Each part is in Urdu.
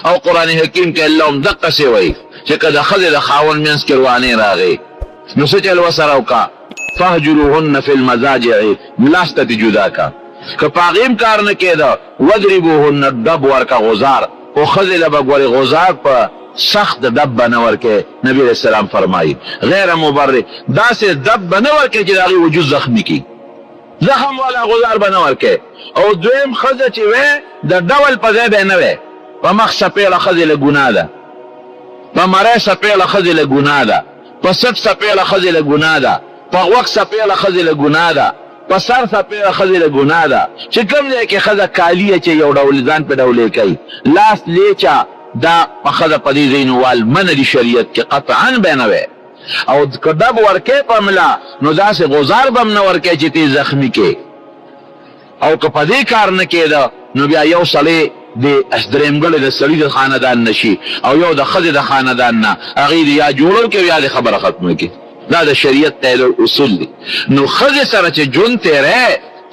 او قرآن حکیم کې الله هم دقسې وایي چې که د ښځې د خاوند منځ کې روانې راغې نو څه چل ورسره وکړه فهجروهن فی المضاجع لاس ته جدا کا که په هغې هم کار نه کېده وضربوهن ډب ورکه غزار خو ښځې له به ګورې غزار په سخت ډب به نه ورکې نبی علیه السلام فرمایي غیر مبرر داسې ډب به نه ورکې چې د هغې وجود زخمي کړي زخم والا غزار به نه ورکې او دویم ښځه چې وې د ډول په ځای به نه وې په مخ سپېله ښځې له ګناه ده په مرۍ سپېله ښځې له ګناه ده په سټ سپېله ښځې له ګناه ده په غوږ سپېله ښځې له ګناه ده په سر سپېله ښځې له ګناه ده چې کوم ځای کې ښځه کالیه چې یو ډول ځان په ډولې کوي لاس لیچه دا په ښځه په دې ځای نوال منع دي شریعت کې قطعا به نه وی او که ډب ورکې په ملا نو داسې غزار به هم نه ورکې چې تی زخمي کې او که په دې کار نه کېده نو بیا یو سړی د درېمګړی د سړي د خاندان نشي او یو د ښځې د خاندان نه هغې دې یا جوړول کوي یا د خبره ختمه کړي دا د شریعت تعلیل اصول دي نو ښځې سره چې ژوند تېری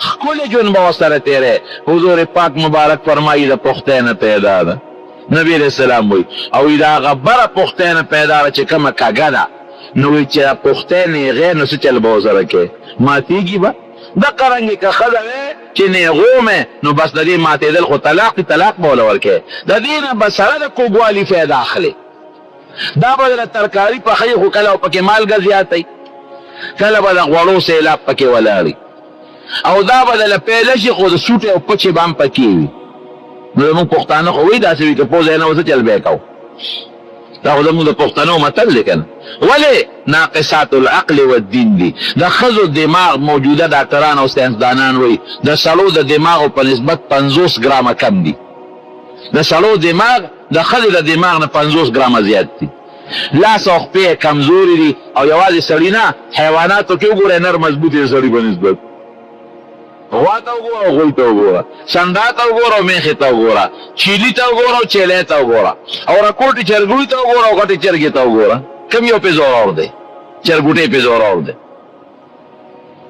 ښکلی ژوند به ورسره تېری حضور پاک مبارک فرمایي د پختینه پیدا ده نبی علیہ السلام وی او دا هغه بره پختینه پیدا ده چې کومه کږه ده نو وی چې پختینې غیر نو څه چل به ورسره کوې ماتېږي به دقه رنګې که ښځه وې چې نیغومې نو بس د دې ماتېدل خو طلاق دي طلاق به وله ورکوې د دې نه به سره د کوږوالي فایده اخلي دا به دله ترکاري پخوي خو کله پکې مالګه زیاتی کله به د غوړو سیلاب پکې ولاړي او دا به دله پیله شي خو د سوټې او پچې به هم پکې وي نو زمونږ پښتانه خو وایي داسې وي که پوزه یې نه وه څه چل به یې کو دا خو زمونږ د پښتنو متل دی که نه ولې ناقصات العقل والدین دي د ښځو دماغ موجوده ډاکټران او ساینسدانان وایي د سړو د دماغو په نسبت 50 ګرامه کم دي د سړو دماغ د ښځې د دماغ نه 50 ګرامه زیات دي لاس او خپې کمزوري دي او یوازې سړي نه حیواناتو کې وګورئ نر مضبوط یې سړي په نسبت غوا ته وګوره او غوی ته وګوره سنډا ته وګوره او میخې ته وګوره چیلي ته وګوره او چیلی ته وګوره او رکوټې چرګوړي ته وګوره او غټې چرګې ته وګوره کوم یو پې زورور دی چرګوټی پې زورور دی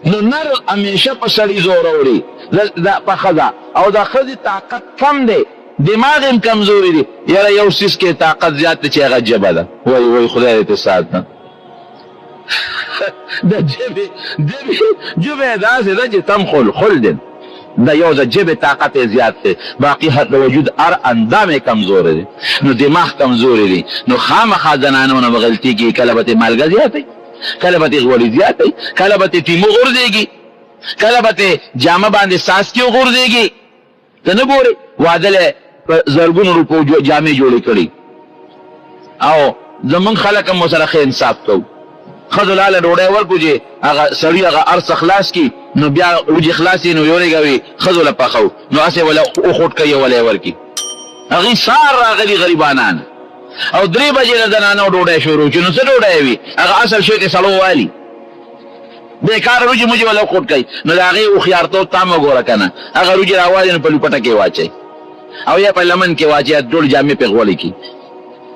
نو نر همیشه په سړي زور وړي په ښځه او د ښځې طاقت کم دی دماغ هم کمزوري دي یاره یو څیز کې طاقت زیات دی چې هغه ژبه ده وایي خدای دې ساتنه د ژبې داسې ده چې تم خل دی د یو د ژبې طاقت یې زیات دی باقي د وجود هر اندام یې کمزوری دی نو دماغ کمزوری دی نو خامخا زنانو نه به غلطي کېږي کله به ترې مالګه زیاتی کله به ترې غوړي زیاتی کله به ترې تیمو غورځېږي کله به ترې جامه باندې ساسکي وغورځېږي ته نه ګورې واده په زرګونو روپو جامې جوړې کړي او زمونږ خلک هم ورسره ښه انصاف کوو ښځو لاله ډوډۍ ورکړو چې هغه سړي هغه ارڅه خلاص کړي نو بیا وجې خلاص یې نو یورېږوي ښځو له پخو نو هسې وله وخوټ کوي وله یې ورکړي هغې سار راغلي غریبانان او 3 بجې د زنانو ډوډۍ شروع چې نو څه ډوډۍ وي هغه اصل شی کې سړو والي بېکاره روجې موجې وله وخوټ کوي نو د هغې هوښیارتوب تا م وګوره که نه هغه روجې راوالي نو په لوپټه کې واچوي او یا په لمن کې واچوي ټول جامې پې غوړې کړي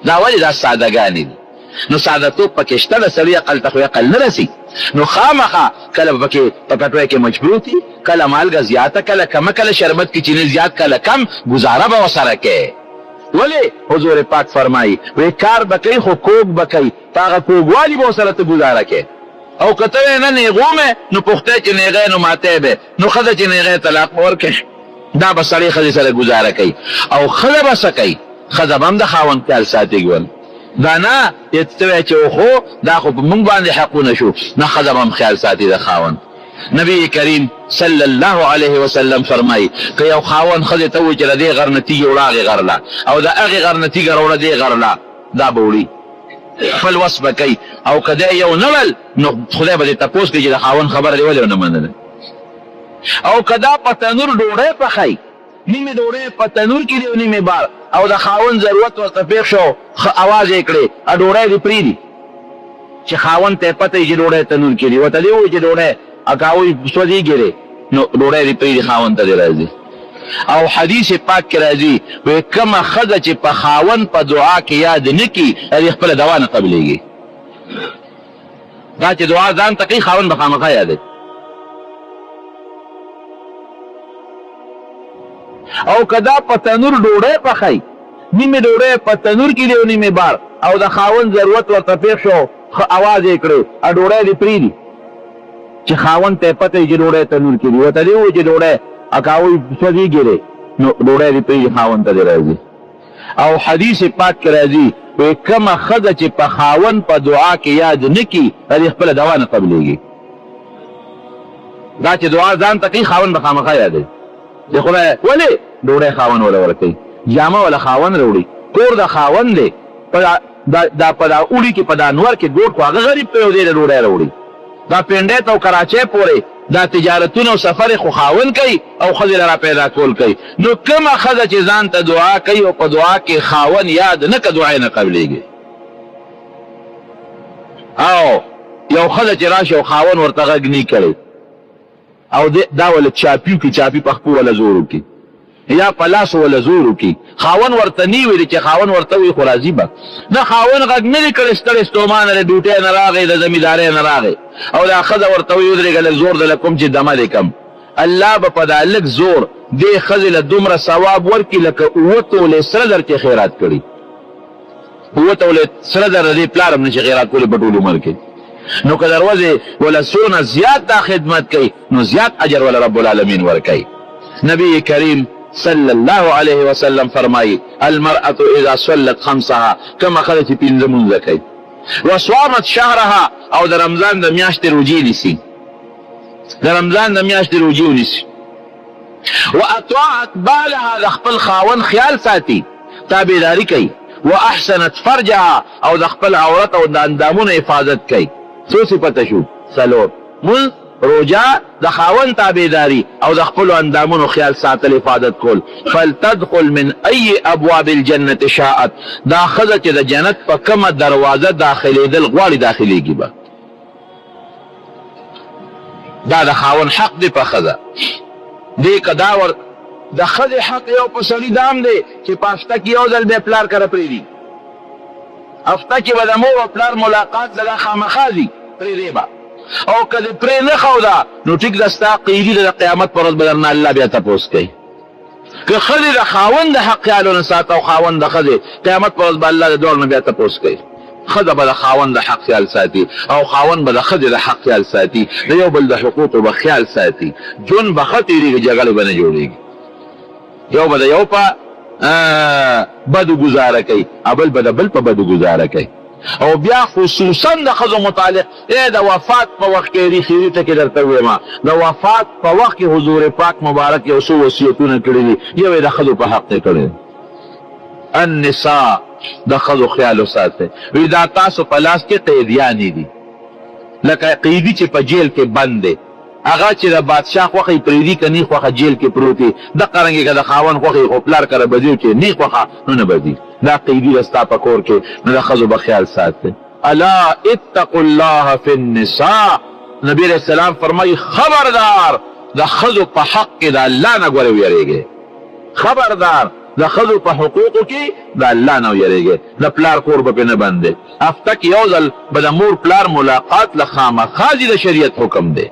دا ولې دا سادهګانې دي نو سادهتوب پکې شته د سړي عقل ته خو عقل نه رسي نو خامخا کله به پکې په کټوۍ کې مجبور دي کله مالګه زیاته کله کمه کله شربت کې چینی زیات کله کم ګزاره به ورسره کوې ولې حضور پاک فرمایي وایي کار به کوي خو کوږ به کوي په هغه کوږوالي به ورسره ته ګزاره کوې او که ته یې نه نیغومې نو پختی چې نیغی نو ماتی به نو ښځه چې نیغی طلاق به ورکړې دا به سړی ښځې سره ګزاره کوي او ښځه به څه کوي ښځه به هم د خاوند خیال ساتي ګول دا نه ته وایې چې خو دا خو په موږ باندې حقونه شو نه ښځه به هم خیال ساتي د خاوند نبی کریم صلی الله علیه وسلم فرمایي که یو خاوند ښځې ته وایي چې د دې غر نه تیږې وړه هغې غر له او د هغې غر نه تیږه راوړه دې غر له دا به وړي خپل وس به کوي او که دی یو نه ول نو خدای به دې تپوس کوي چې د خاوند خبره دې ولې ونه منله او که دا په تنور ډوډۍ پخوي نیمې ډوډۍ په تنور کې دی او نیمې بار او د خاوند ضرورت ورته پېښ شو اواز یې کړې ډوډۍ دې پرېږدي چې خاوند ته یې پته وي چې ډوډۍ تنور کې دي ورته دې ووایي چې ډوډۍ اکاوی سوځېږي دی نو ډوډۍ دې پرېږدي خاوند ته دې راځي او حدیث پاک کې راځي وایي کومه ښځه چې په خاوند په دعا کې یاد نه کړي هغې خپله دوا نه قبلېږي دا چې دعا ځان ته کوي خاوند به خامخا یادوي او که دا په تنور ډوډۍ پخوي نیمه ډوډۍ په تنور کې دی او نیمه بار، او د خاوند ضرورت ورته پېښ شو، ښه اواز یې کړی ډوډۍ دې پرېږدي، چې خاوند ته یې پته وي چې ډوډۍ تنور کې دي، ورته دې ووایي چې ډوډۍ اکاوی سوځېږي دی، نو ډوډۍ دې پرېږدي، خاوند ته دې راځي. او حدیث پاک کې راځي وایي کومه ښځه چې په خاوند په دعا کې یاد نه کړي هغې خپله دوا نه قبلېږي. دا چې دعا ځان ته کوي خاوند به خامخا یادوي چې خدای ولې ډوډۍ خاوند وله ورکوي، جامه وله خاوند راوړي، کور د خاوند دی، دا په دا اوړي کې په دا انور کې ګوټ خو هغه غریب ته یو دی د ډوډۍ راوړي. دا پنډۍ ته او کراچۍ پورې دا تجارتونه او سفر خو خاوند کوي او ښځې له را پیدا کول کوي. نو کومه ښځه چې ځان ته دعا کوي او په دعا کې خاوند یاد نه که دعا یې نه قبلېږي. او یو ښځه چې راشي او خاوند ورته غږ نه کړی او دا وله چاپیو کې چاپي په خپو وله زور وکړي یا په لاس وله زور وکړي، خاوند ورته نه ویلي چې خاوند ورته وایي خو راځي به نه، خاوند غږ نه دی کړی، ستړی ستومانه دی، ډوټۍ نه راغی، د زمیندارۍ نه راغی، او دا ښځه ورته وایي ودرېږه لږ زور دله کوم چې دمه دې کم. الله به په دا لږ زور دې ښځې له دومره ثواب ورکړي لکه 7 تولې سره زر چې خیرات کړي. 7 تولې سره زر د دې پلار هم نه چې خیرات کولې په ټول عمر کې. نو که دروازې وله څونه زیات دا خدمت کوي نو زیات اجر وله رب العالمین ورکوي. نبی کریم صلی الله علیه وسلم فرمایي المرأة اذا صلت خمسها، کومه ښځه چې پنځه مونځه کوي، وصامت شهرها او د رمضان د میاشتې روجې نیسي، د رمضان د میاشتې روجې ونیسي، واطاعت بالها د خپل خاوند خیال ساتي، تابعداري کوي، واحسنت فرجها او د خپل عورت او د اندامونو حفاظت کوي. څو صفته شو؟ څلور: مونځ، روجه، د خاوند تابعداري او د خپلو اندامونو خیال ساتل، حفاظت کول. فلتدخل من ای ابواب الجنة شاءت، دا ښځه چې د جنت په کومه دروازه داخلېدل غواړي داخلېږي به. دا د خاوند حق دی په ښځه. دې که دا د ښځې حق یو په سړي دام دی چې په هفته کې یو ځل بیا پلار کره پرېږدي، هفته کې به د مور او پلار ملاقات د دا خامخا ځي پرېږدې به، او که دې پرې نه ښوده نو ټیک ده ستا قیدي د قیامت په ورځ به درنه الله بیا تپوس کوي. که ښځې د خاوند د حق خیال ونه ساته او خاوند د ښځې، قیامت په ورځ به الله د دواړو نه بیا تپوس کوي. ښځه به د خاوند د حق خیال ساتي او خاوند به د ښځې د حق خیال ساتي، د یو بل د حقوقو به خیال ساتي، ژوند به ښه تېرېږي، جګړې به نه جوړېږي. یو به د یو په بدو ګزاره کوي، بل به د بل په بدو ګزاره کوي. او بیا خصوصا د ښځو متعلق د وفات په وخت کې ریخي ټکې درته ووایم، د وفات په وخت کې حضور پاک مبارک یو څو وصیتونه کړي دي، یو یې د ښځو په حق کې کړی دی. النساء، د ښځو خیال وساتئ. وی دا تاسو په لاس کې قیدیانې دي، لکه قیدي چې په جیل کې بند دی، هغه چې د بادشاه خوښه یې پرېږدي که نه خوښه جیل کې پروت دی، دقرنګې که د خاوند خوښه یې خو پلار کره به ځي چې نه خوښه نو نه به ځي. دا قیدي ده ستا په کور کې، نو د ښځو به خیال ساتئ. الا اتقوا الله فی النساء، نبی علیہ السلام فرمایي خبردار د ښځو په حق کې د الله نه ګورې ویرېږئ، خبردار د ښځو په حقوقو کې د الله نه ویرېږئ، د پلار کور به پرې نه بند دی. هفته کې یو ځل به د مور پلار ملاقات له خامخا ځي، د شریعت حکم دی.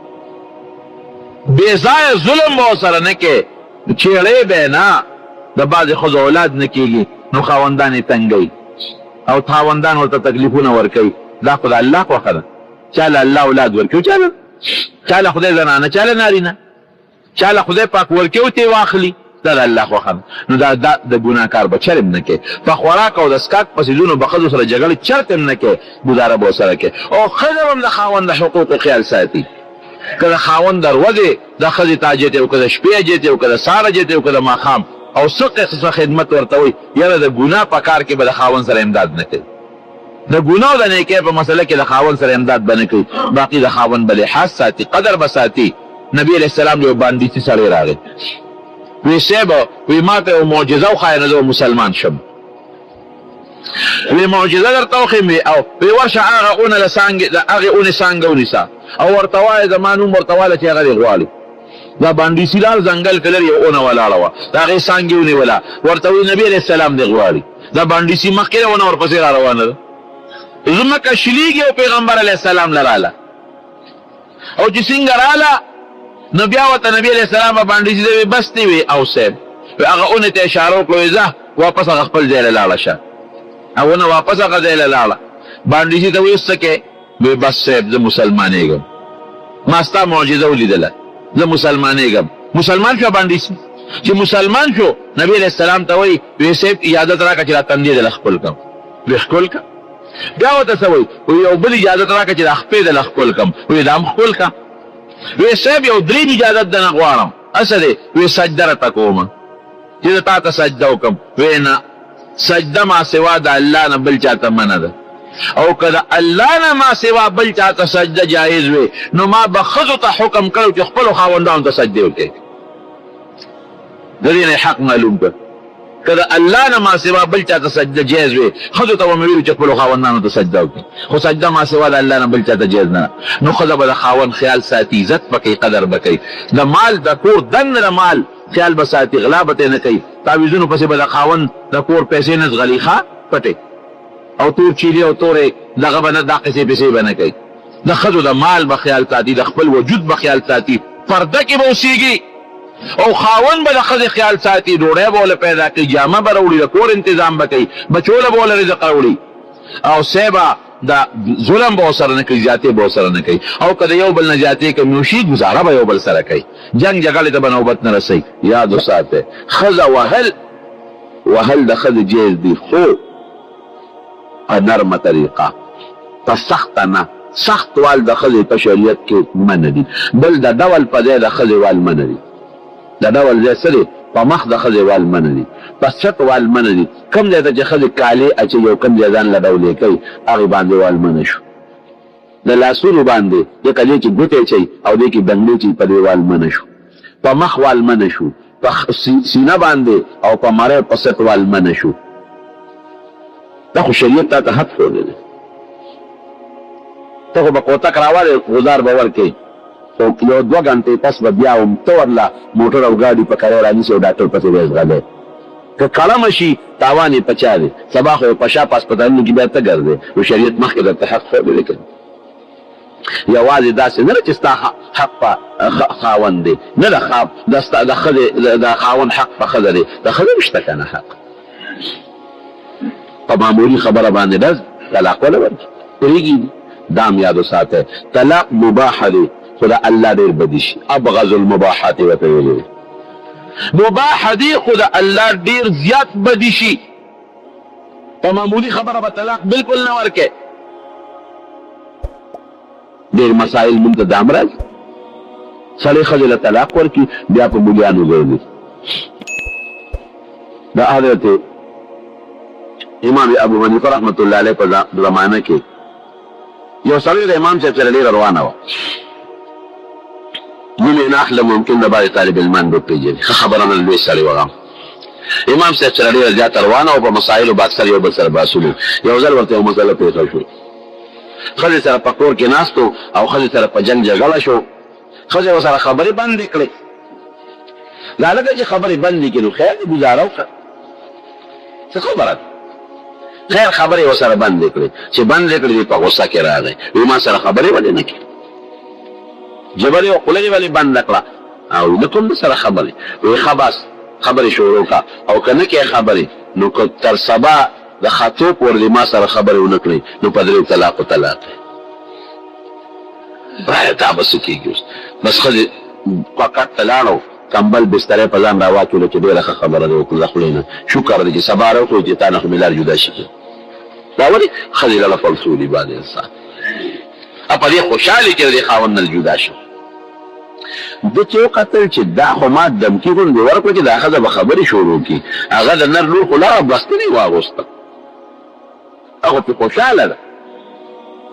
بې ځایه ظلم به ورسره نه کې، چېړې به نه، د بعضې ښځو اولاد نه کېږي نو خاوندان یې تنګوي او خاوندان ورته تکلیفونه ورکوي. دا خو د الله خوښه ده، چا له الله اولاد ورکوي، چا له خدای زنانه، چا له نارینه، چا له خدای پاک ورکوي ته یې واخلي، دا د الله خوښه ده. نو دا د ګناهکار به چرم نه کوي، په خوراک او د څښاک په څیزونو به ښځو سره جګړې چرته هم نه کوي، ګزاره به ورسره کوي. او ښځه هم د خاوند د حقوقو خیال ساتي، که د خاوند د ورځې د ښځې تاجت او که د شپې اجت او که د سهار اجت او که د ماښام، او څه قصه خدمت ورته وي، یاره د ګناه په کار کې به د خاوند سره امداد نه کوي، د ګناه او د نیکۍ په مسله کې د خاوند سره امداد به نه کوي، باقي د خاوند به لحاظ ساتي، قدر به ساتي. نبی علیہ السلام یو باندیسي سړی راغی، وی صاحب وی ما ته یو معجزه وښایه، نه زه مسلمان شم. وی معجزه درته وښیم، او وی ورشه هغه اونه د هغې اونې څانګه ونیسه او ورته وایه زما نوم ورته واله چې هغه دې غواړي. دا باندیسي لار ځنګل کې لرې یو اونه ولاړه وه، د هغې څانګې ونیوله، ورته وی نبي علیه السلام دې غواړي. دا باندیسي مخکې ده ونه ورپسې را روانه ده، ځمکه شلیږي او پیغمبر علیه السلام له راله، او چې څنګه راله نو بیا ورته نبي علیه السلام به باندیسي ته وی بس دې وی او صاحب هغه اونې ته اشاره وکړه، وی ځه واپس هغه خپل ځای له لاړه شه او نه واپس هغه ځای له لاړه باندې چې ته وایي څه کې وایي بس صاحب زه مسلمانېږم ما ستا معجزه ولیدله زه مسلمانېږم مسلمان شو باندې چې مسلمان شو نبی علیہ السلام ته وایي وایي صاحب اجازت راکړه چې دا تندی دله ښکل کړم وایي ښکل کړه بیا ورته څه وایي وایي یو بل اجازت راکړه چې دا خپې دله ښکل کړم وایي دا هم ښکل کړه وایي صاحب یو دریم اجازت دنه غواړم څه دی وایي سجده راته کومه چې زه تا ته سجده وکړم وایي نه سجده ما سوا د الله نه بل چاته منع ده او که د الله نه ما سوا بل چاته سجده جایز وي نو ما به ښځو ته حکم کړی چې خپلو خاوندانو ته سجدې وکړي د دې نه حق معلوم کړه که د الله نه ما سوا بل چاته سجده جایز وي ښځو ته به مې ویلو چې خپلو خاوندانو ته سجده وکړي خو سجده ما سوا د الله نه بل چاته جایز نه نو ښځه به د خاوند خیال ساتي عزت به کوي قدر به کوي د مال د کور دننه د مال خیال به ساتي غلا به نه کوي تعویذونو پسې به د خاوند د کور پیسې نه ځغلي ښه پټې او تور چیلي او تورې دغه به نه دا قصې پیسې به نه کوي د ښځو د مال به خیال ساتي د خپل وجود به خیال ساتي پرده کې به اوسېږي او خاوند به د ښځې خیال ساتي ډوډۍ به ورله پیدا کوي جامه به راوړي د کور انتظام به کوي بچوله به ورله رزق راوړي او سی به د ظلم به ورسره نه کوي زیاتې به ورسره نه کوي او که د یو بل نه زیاتې کمي وشي ګزاره به یو بل سره کوي جنګ جګړې ته به نوبت نه رسوي یاد وساتئ ښځه وهل د ښځې جایز دي خو په نرمه طریقه په سخته نه سخت وال د ښځې په شریعت کې منع دي بل د ډول په ځای د ښځې وال منع دي د ډول ځای څه دی په مخ د ښځې وال منع دي په چت وال منع دي کوم ځای ته چې ښځې کالې اچوي او کوم ځای ځان له ډولې کوي هغې باندې وال منع شو د لاسونو باندې لکه دې کې ګوتې اچوي او دې کې ډنګلې اچوي په دې وال منع شو په مخ وال منع شو په سینه باندې او په مرۍ په ست وال منع شو دا خو شریعت تا ته حد ښودلی دی ته خو به کوتک راوړې غزار به ورکوي خو یو 2 غنټې پس به بیا هم ته ورله موټر او ګاډي په کرۍ رانیسي او ډاکټر پسې به یې ځغلی که کړمه شي تاوان یې په چا دی سبا خو یې په شا په هسپتالونو کې بیا ته ګرځې نو شریعت مخکې درته حق ښودلی که یوازې داسې نه ده چې ستا حق په خاوند دی نه د خاوند حق په ښځه دی د ښځه نشته که نه حق په معمولي خبره باندې ډز طلاق وله ورکړي پرېږي دام یاد وساتئ طلاق مباح دی خو د الله ډېر بدي شي ابغض المباحات ورته ویلي مباح دی خو د الله ډېر زیات بدي شي په معمولي خبره به طلاق بلکل نه ورکړي ډېر مسایل مونږ ته دام راځي سړی ښځې له طلاق ورکړي بیا په مولیانو ګرځي د حضرت امام ابو حنیفه رحمت الله علیه په زمانه کې یو سړی د امام صاحب سره ډېره روانه وه نوم یې ناخله ممکن د بعضې طالب علمان به پېژني ښه خبره نه لوی سړی وه امام صاحب سره ډېره زیاته روانه وه په مسایلو به اکثر یو بل سره بحثونه یو ځل ورته یو مسله پېښه شوه ښځې سره په کور کې ناست و او ښځې سره په جنګ جګړه شو ښځې ورسره خبرې بندې کړې دا لکه چې خبرې بندې کړي نو خیر دې ګزاره وکړه څه خبره ده خیر خبرې ورسره بندې کړې چې بندې کړې دې په غوسه کې راغی وایي ما سره خبرې ولې نه کړې جبرې او خوله دې ولې بنده کړه او نه کوم سره خبرې وایي ښه بس خبرې شروع کړه او که نه کې خبرې نو که تر سبا د خطو پورې دې ما سره خبرې ونه کړې نو په درې طلاق دا به څه کېږي اوس بس ښځې کټ ته لاړو کمبل بسترې په ځان راواچولو چې ډېره ښه خبره ده وکړو د خولې نه شکر دی چې سبا راوکړو چې تا نه خو مې لار جدا شي دا ولې ښځې له فلسولي باندې انسان په دې خوشحالي کې د دې خاوند نه جدا شو ده چې وکتل چې دا خو ما دمکي غوندې ورکړه چې دا ښځه به خبرې شروع کړي هغه د نر لور خو لاره بستنې واغوسته هغه پې خوشحاله ده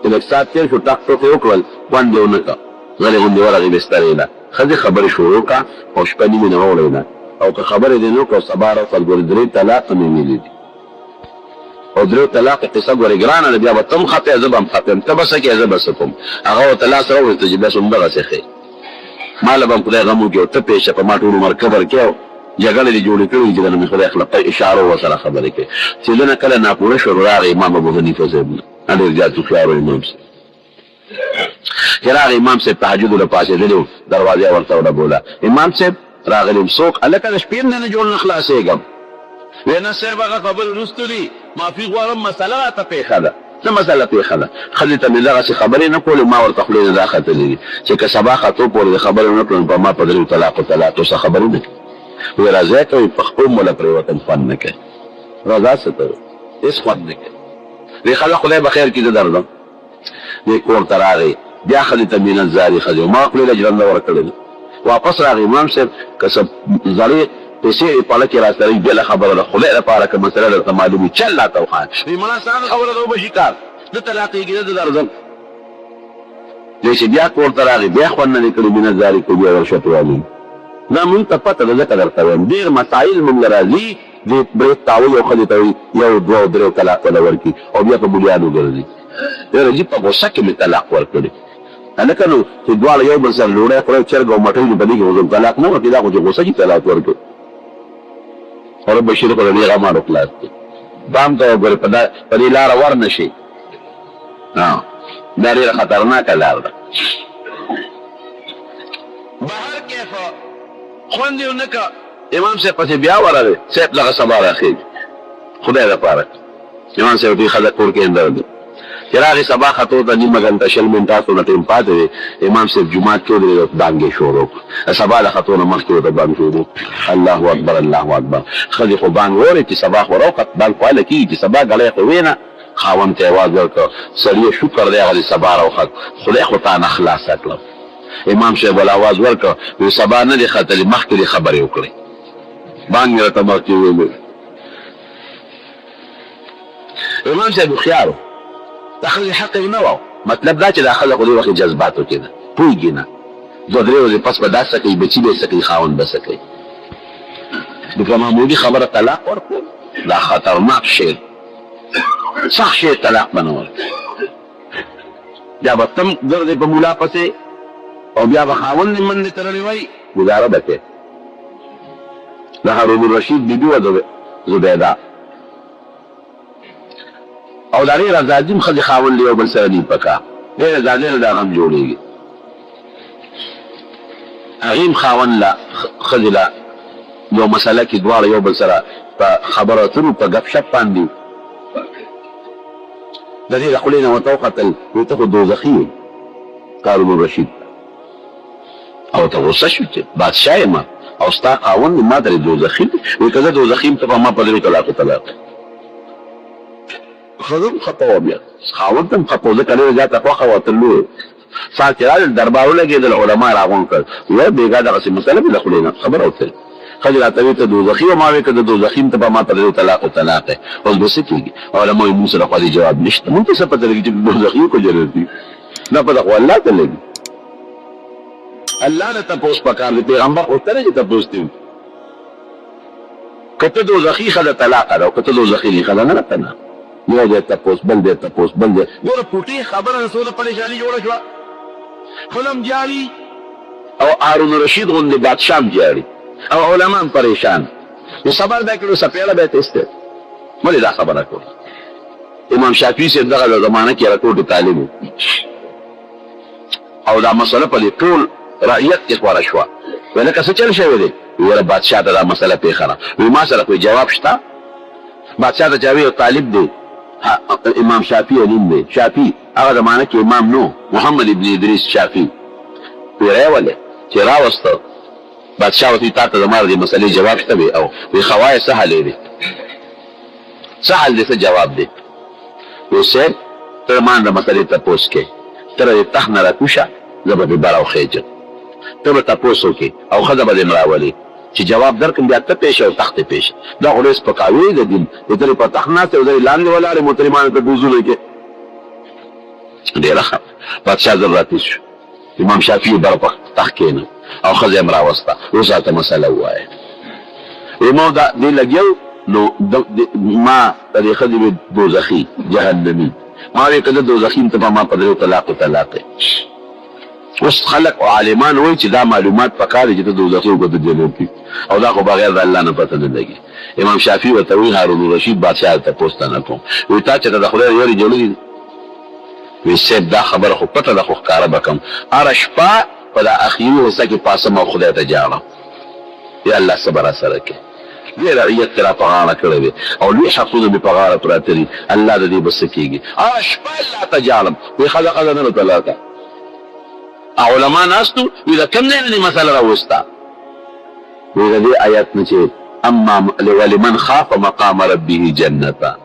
چې لږ ساعت تېر شو ټک ټوک یې وکړل خوند یې ونه کړه غلې غوندې ورغې بسترې له ښځې خبرې شروع کړه او شپه نیمې نه وړی او که خبرې دې نه وکړه سبا راوکړل ګورې 3 طلاق مې ویلي دي او 3 طلاق قصه ګورې ګرانه ده بیا به ته هم خطې زه به هم خطې یم ته به څه کوې زه به څه کوم هغه ورته لاس راوویسته چې بس همدغسې ښې ما له به هم خدای غم وکړي او ته پېښه په ما ټول عمر کبر کې او جګړې دې جوړې کړې چې دنه مې خدای خلق اشاره ورسره خبرې کوي چې زه نه کله ناپوره شو راغی امام ابو حنیفه صاحب نه ډېر زیات هوښیار امام صاحب چې راغی امام صاحب تهجد له پاڅېدلی و دروازه ورته وډبوله امام صاحب راغلی څوک هلکه د شپې نه جوړ نه خلاصېږم وینا صاحب هغه خبر وروستو دي معافي غواړم مسله راته پیښه ده څه مسله پیښه ده ښځې ته مې دغسې خبرې نه کولې ما ورته خولې نه دا ختلې دي چې که سبا خطو پورې د خبرې ونه کړم په ما په دریو طلاقو څه خبرې نه کوي وایي رضا کوي په خپل موله پرېوتل خوند نه کوي رضا څه ته هېڅ خوند نه کوي دې خلک خدای به خیر کړي زه درځم دې کور ته راغی بیا ښځې ته مینت زاري ښځې ما خولې له ژرنده ورکړې ده واپس راغی امام صاحب که څه زړې پیسې یې پاله کې راسره بېله خبره ده خدای لپاره که مسله درته معلوم وي چل راته وخان وایي ملا ستا هغه خبره ده وبشي کار زه طلاقېږي زه درځم دی چې بیا کور ته راغی بیا خوند نه دی کړي مینت زاري کوي بیا ورشت والي دا مونږ ته پته ده ځکه درته وایم ډېر مسایل مونږ له راځي دې برېک تاوی یو ښځې ته وایي یو دوه او درېو طلاق وله ورکړي او بیا په بولیانو ګرځي یاره جي په غوسه کې مې طلاق ورکړي هلکه نو چې دواړه یو بل سره ډوډۍ خورئ چرګ او مټۍ نو په دې کې خو طلاق نه ورکړي دا خو چې غوسه چې طلاق ورکړي اور بشیر خو د دې غماړو خلاص دی بام ته وګورې په دې لاره ور نه شي دا ډېره خطرناکه لار ده بهر کیفه خوند یې ونه کړه امام صاحب پسې بیا ورغی صاحب دغه سبا راخېږي خدای دپاره امام صاحب دې ښځه کور کې اندر دی چې راغی سبا خطو ته نیمه ګنټه 20 منټه څونه ټیم پاتې دی امام صاحب جومات کې ودرېد بانګ یې شروع کړ سبا د خطو نه مخکې ورته بانګ شروع الله اکبر الله اکبر ښځې خو بانګ اوري چې سبا خو راوخت بانګ خو هله کېږي چې سبا ګړی خو وینه خاوند ته یې اواز ورکړ سړي شکر دی هغه د سبا راوخت خدای خو تا نه خلاصه کړم امام صاحب ول اواز ورکړ وایي سبا نه دې ختلې مخکې دې خبرې وکړې بانګ مې راته مخکې ویلې امام صاحب هوښیار و دا ښځې حق یې نه و مطلب دا چې دا ښځه خو دې وخت جذباتو کې ده پوهېږي نه دوه درې ورځې پس به دا څه کوي بچي به یې څه کوي خاوند به څه کوي د که معمولي خبره طلاق ورکړو دا خطرناک شی سخت شی طلاق به نه ورکړي بیا به تم ګرځې په مولا پسې او بیا به خاوند یې منډې تړلې وای ګزاره به کوې د هارون الرشید بیبي وه زبیده او د هغې رضاځي ښځې خاوند یو بل سره دي پکار ډېره زادې نه دا غم جوړېږي هغې خاوند له ښځې له یو مسله کې دواړه یو بل سره په خبرو اترو په ګپ شپ باندې د دې د خولې نه ورته وکتل وایي ته خو دوزخي یې هارون الرشید او ته غوسه شو چې بادشاه یم او ستا خاوند ما ته دوزخي دی وایي که زه دوزخي یم ته به ما په درې طلاقو طلاق ښځه هم خفه وه بیا خاوند ته هم خفه و ځکه ډېره زیاته خوښه وه ورته لوی سهار چې راغلل دربار ولګېدل علما راغونډ کړل ویل بېګا دغسې مسله مې له خولې نه خبره وتل ښځې راته وایي ته دوزخي وه ما وایي که د دوزخي یم ته به ما په درې طلاقو طلاق دی اوس به څه کېږي علما وایي مونږ سره خو دې جواب نشته مونږ ته څه پته لګي چې دوزخي یو که جنتي دا پته خو الله ته لګي الله نه تپوس پکار دی پیغمبر خو ته نه چې تپوس دی که ته دوزخي ښځه طلاقه ده او که ته دوزخي نه ښځه نه ده طلاق یو دی تپوس بل دی تپوس بل دی ګوره پوټې خبره نه څونه پریشاني جوړه شوه خلم جاري او هارون الرشید غوندې بادشاه هم جاري او علما هم پریشان نو صبر به یې کړو سپېړه به یې تېسته ولې دا خبره کړو امام شافعي صاحب دغه زمانه کې راټوټې طالب و او دا مسله په دې ټول رعیت کې خوره شوه وایي لکه څه چل شوی دی ویله بادشاه ته دا مسله پېښه ده وایي ما سره کوئی جواب شته بادشاه ته چا وایي یو طالب دی امام شافعي علیم دی شافعي هغه زمانه کې امام نو محمد ابن ادریس شافعي پیری ولې چې راوسته بادشاه ورته تا ته زما د دې مسلې جواب شته وی او وی خوای سهل دی سهل دې څه جواب دی وی صاحب ته ما د مسلې تپوس کې تر دې تخ نه راکوشه زه به بې بره وخېجم ته به تپوس وکړې او ښځه به دې راولې چې جواب درکړم بیا ته پیش او تخت پیش دا خو ډېر سپکاوی د دین د ترې په تخت ناست او د لاندې ولاړې محترمانو ته بوزونه کې ډېره ښه بادشاه زر راتېز شو امام شافعي بره په تخت کېنه او ښځه یې هم راوسته اوس راته مسله ووایه وایي ما دې لګیو نو ما د دې ښځې وې دوزخي جهنمي ما وایي که زه دوزخي یم ته به ما په درېو طلاقو طلاق اوس خلک او عالمان وایي چې دا معلومات پکار دي چې ته دوزخي او که ته جنتي او دا خو بغیر د الله نه پته نه لګي امام شافعي ورته وایي هارون الرشید بادشاه ته تپوس ته نه کوم وایي تا چې ته د خدای یاري جوړېږي وایي صاحب دا خبره خو پټه ده خو ښکاره به کړم هره شپه په دا اخري حصه کې پاسم او خدای ته جاړم یا الله صبر راسره کړې دې رعیت ترا په غاړه کړی دی او لوی حقونه مې په غاړه پراته دي الله د دې بس کېږي شپه الله ته جالم وی خلق نه نو طلاقه علماء ناستو وی دا کم ځای نه مسله راوسته وی دې آیات نه چې اما ولمن خاف مقام ربه جنتا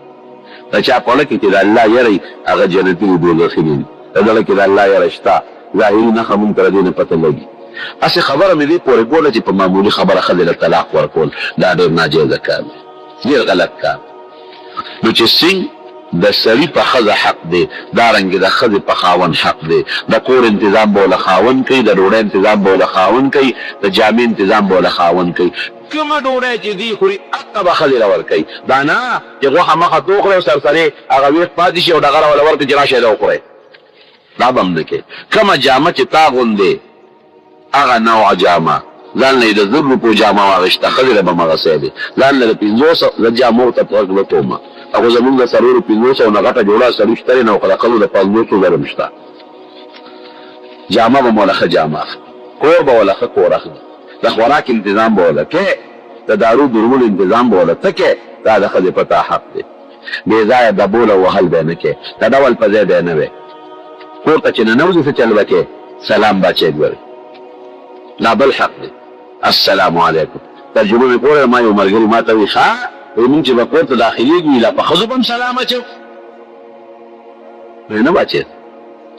دا چا په لکه چې د الله یری هغه جنتي دوزخي دا لکه د الله یری شته ظاهري نه خمون تر دې نه پته لګي اسی خبره مې دې پورې کوله چې په معمولی خبره خلل طلاق ورکول دا ډېر ناجیزه کار دی ډېر غلط کار نو چې څنګه د سړي په ښځه حق دی دارنګې د ښځې په خاوند حق دی د کور انتظام به له خاوند کوي د ډوډۍ انتظام به له خاوند کوي د جامې انتظام به له خاوند کوي کومه ډوډۍ چې دی خوري هغه به ښځې له ورکوي دا نه چې غوښه مخه توخړې او سرسرې هغه ویښ پاتې شي او ډغره وله ورکړي چې راشئ دا وخورئ دا به هم نه کوي کومه جامه چې تا غوندې هغه نوع جامه ځان له د 1000 روپو جامه واغېسته ښځې له به مغسې دی ځان له د 500 د جامو ته پرګلتومه هغه زمونږ د 500 نه غټه جوړه سړي شتري نه خو د 500 زره شته جامه به مولا ښه جامه کور به ولا ښه کور اخلي د خوراک انتظام به ولا کې د دارو درمل انتظام به ولا ته کې دا د ښځې په تا حق دی بې ځایه دبوله وهل به نه کې د ډول په ځای به نه وي کور ته چې ننوځي څه چل به کې سلام بچی ګوري لا بل حق دی السلام علیکم ترجمه مې کوله ما یو ملګري ما ته وي ښه وایي مونږ چې به کور ته داخلېږو لا په ښځو به هم سلام اچو وایي نه بچېد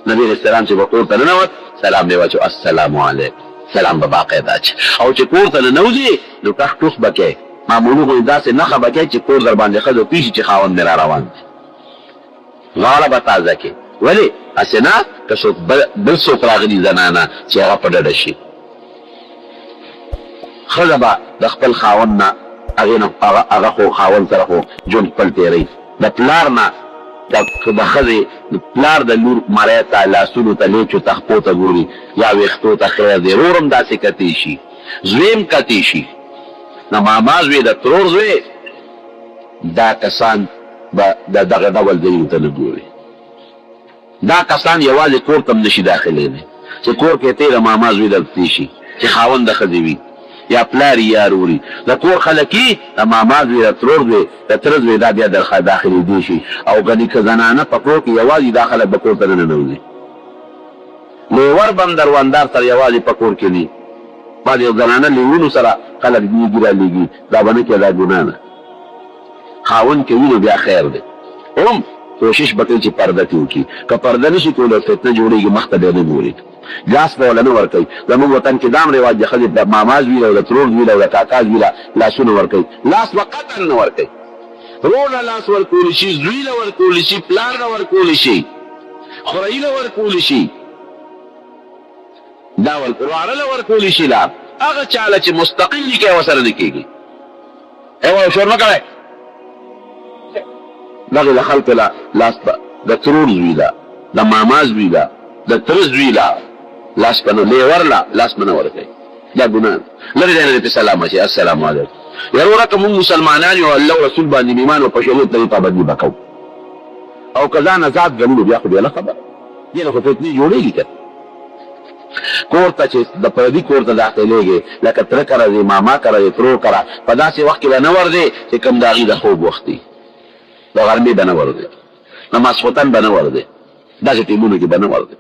نبي علیه السلام چې به کور ته ننوت سلام دی واچو السلام علیکم سلام به باقاعده اچ او چې کور ته ننوځي نو ټخ ټوخ به کوې معمولي غوندې داسې نښه به کوې چې کور در باندې ښځو پېژي چې خاوند مې را روان دی غاړه به تازه کې ولې هسې نه که څوک بل څوک راغلي زنانه چې هغه په ډډه شي ښځه به د خپل خاوند نه هغه خو خاوند سره خو ژوند خپل تېروي د پلار نه د ښځې د پلار د لور مرۍ ته لاسونو ته لیچو ته خپو ته ګوري یا ویښتو ته خیر دی رور هم داسې کتی شي زوی هم کتی شي د ماما زوی د ترور زوی دا کسان به د دغه ډول ځایونو ته نه ګوري دا کسان یوازې کور ته هم نشي داخلېدی چې کور کې تېره ماما زوی دلته شي چې خاوند د ښځې وي یا پلاری یا روري د کور خلکی د ماما زوی د ترور زوی د تره زوی دا بیا داخلېدی شي او ګنې که زنانه په کور کې یوازې دا خلک به کور ته نه ننوځي لیور به هم دروندار سره یوازې په کور کې نه بعضې زنانه لیونو سره خلک لیږي رالیږي دا به نه کې دا ګناه ده خاوند کې وي نو بیا خیر دی هم کوشش به کوي چې پرده کې وکړي که پرده نه شي کولی فتنه جوړېږي مخ ته بیا نه ګوري لاس به وله نه ورکوي زموږ وطن کې دا هم رواج د ښځې د ماما زوی او د ترور زوی او د کاکا زوی لاسونه ورکوي لاس به قطعا نه ورکوي رور له لاس ورکولی شي زوی له ورکولی شي پلار له ورکولی شي خورهي له ورکولی شي دا ورواره له ورکولی شي لا هغه چاله چې مستقل نکاح ورسره نه کېږي ایوه شور مه کوئ دغې د خلکو لاس به د ترور زوی ده د ماما زوی ده د تره زوی له لاس په نه لیور له لاس په نه ورکوي دا ګناه ده لرې دی نه دې په سلام اچوي السلام علیکم یاره که مونږ مسلمانان یو الله او رسول باندې ایمان او په شریعت باندې پابندي به کوو او که ځان ازاد ګڼلو بیا خو بیا له خبره دې نه خو فتنې جوړېږي که کور ته چې د پردي کور ته داخلېږې لکه تره کره دی ماما کره دی ترور کره په داسې وخت کې به نه ورځې چې کوم د هغې د خوب وخت دی د غرمې به نه ورځې د ماسخوتن به نه ورځې داسې ټیمونو کې به نه ورځې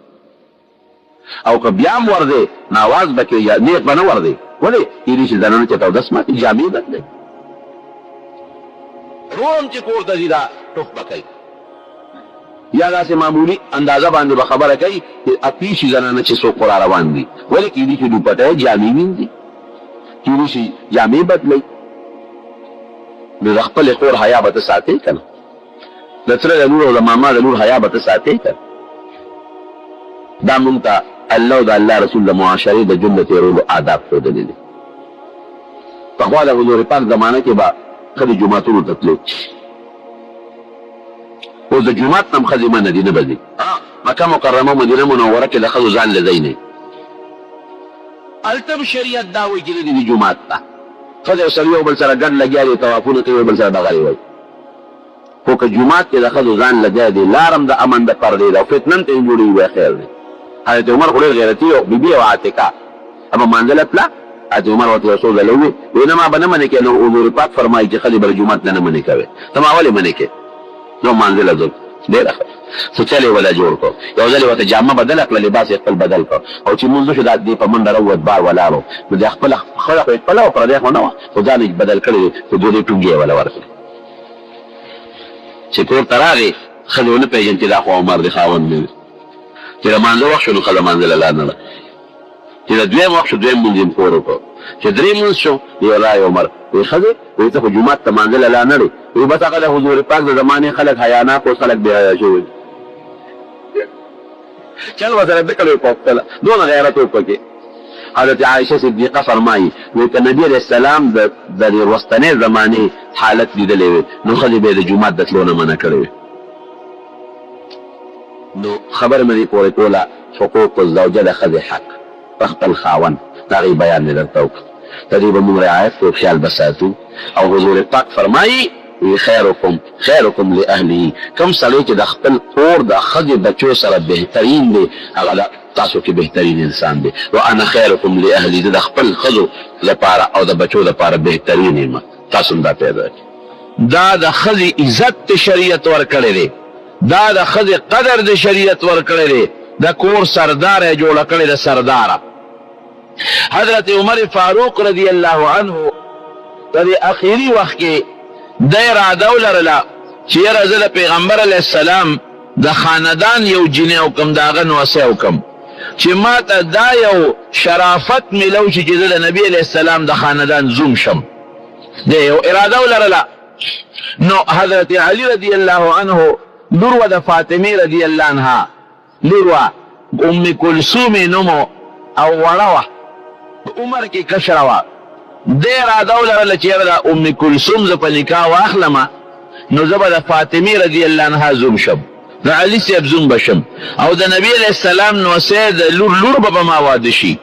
او که بیا هم ورځې ناواز به کوې یا نیغ به نه ورځې ولې کېدای شي زنانه چې تودس ماتې جامې بدلې رور هم چې کور ته ځي دا ټوخ به کوي یا داسې معمولي اندازه باندې به خبره کوي چې اپي شي زنانه چې څوک را روان دي ولې کېدای شي دوپټی جامې وینځي کېدای شي جامې بدلوي نو د خپلې خور حیا به ته ساتې که نه د تره د لور او د ماما د لور حیا به ته ساتې که دا مونږ ته الله او د الله رسول د معاشرې د ژوند د تېرولو آداب ښودلي دي پخوا د حضور پاک زمانه کې به ښځې جوماتونو ته تلو اوس د جومات نه هم ښځې منع دي نه به ځي مکه مکرمه مدینه منوره کې د ښځو ځان له ځای نه هلته هم شریعت دا وایي چې نه دي جومات ته ښځې او سړي یو بل سره ګډ لګیا دي طوافونه کوي یو بل سره ډغرې وایي خو که جومات کې د ښځو ځان له ځای دی لار هم د امن د پردې ده او فتنه هم ته یې جوړېږي بیا خیر دی حضرت عمر خو ډېر غیرتي او بیبي او عاتقه اما منځله پله حضرت عمر ورته رسول الله وی وینه ما بنه منی کې نو حضور پاک فرمایي چې خلی بر جمعه نه منی کوي ته ما ولې منی کې نو منزل ځو ډیر سوچلې ولا جوړ کو یو ځل وته جامه بدل کړ لباس خپل بدل کو او چې منځ شو د دې په منډه راوت بار ولاړو نو د خپل خلق په لو پر دغه نو خو ځان بدل کړی په دوی ټونګي ولا ورکړي چې کور تراغي خلونه پیژن چې دا خو عمر دی خاوند دی چې منځ وخت شو خلک منزل لا نه چې د دویم وخت دویم مونږ کور وکړو چې درې مونږ شو یو لا عمر وی خزه وی ته جمعه ته منزل لا نه وی بس هغه حضور پاک د زمانه خلک حیانا کو خلک بیا شوی چل وسره بکلو کوتل دون غیرت وکړي حضرت عائشه صدیقه فرمایي وی ته نبی علیہ السلام د وروستنې زمانه حالت لیدلې نو خلی به د جمعه د تلونه منع کړی نو خبر مې پورې کوله حقوق الزوجه د خزه حق خپل خاون دغه بیان نه درته تقریبا موږ رعایت او خیال بساتو او حضور پاک فرمایي خیرکم لاهله کوم سړی چې د خپل کور د خځې بچو سره بهترین دی هغه تاسو کې بهترین انسان دی وانا خیرکم لاهلی د خپل خځو لپاره او د بچو لپاره بهترین یم تاسو دا پیدا دا د خځې عزت شریعت ورکړی دی دا د خځې قدر د شریعت ورکړی دی د کور سردار جوړ کړی د سردار حضرت عمر فاروق رضی الله عنه د اخیری وخت کې د اراده ولرله چې رسول پیغمبر علیه السلام د خاندان یو جنې او کم داغه نوسه او کم چې ما ته دا یو شرافت ملو چې د نبی علیه السلام د خاندان زوم شم د یو اراده ولرله نو حضرت علی رضی الله عنه لور و د فاطمه رضی الله عنها لور ام کلثوم نومو او وړه عمر کې کشروا د اراده ولرله چې د ام کلثوم ز په نکاح واخلمه نو زه به د فاطمه رضی الله عنها زوم شم د علي صاحب زوم بشم او د نبی علیہ السلام نو سید لور به ما واده شي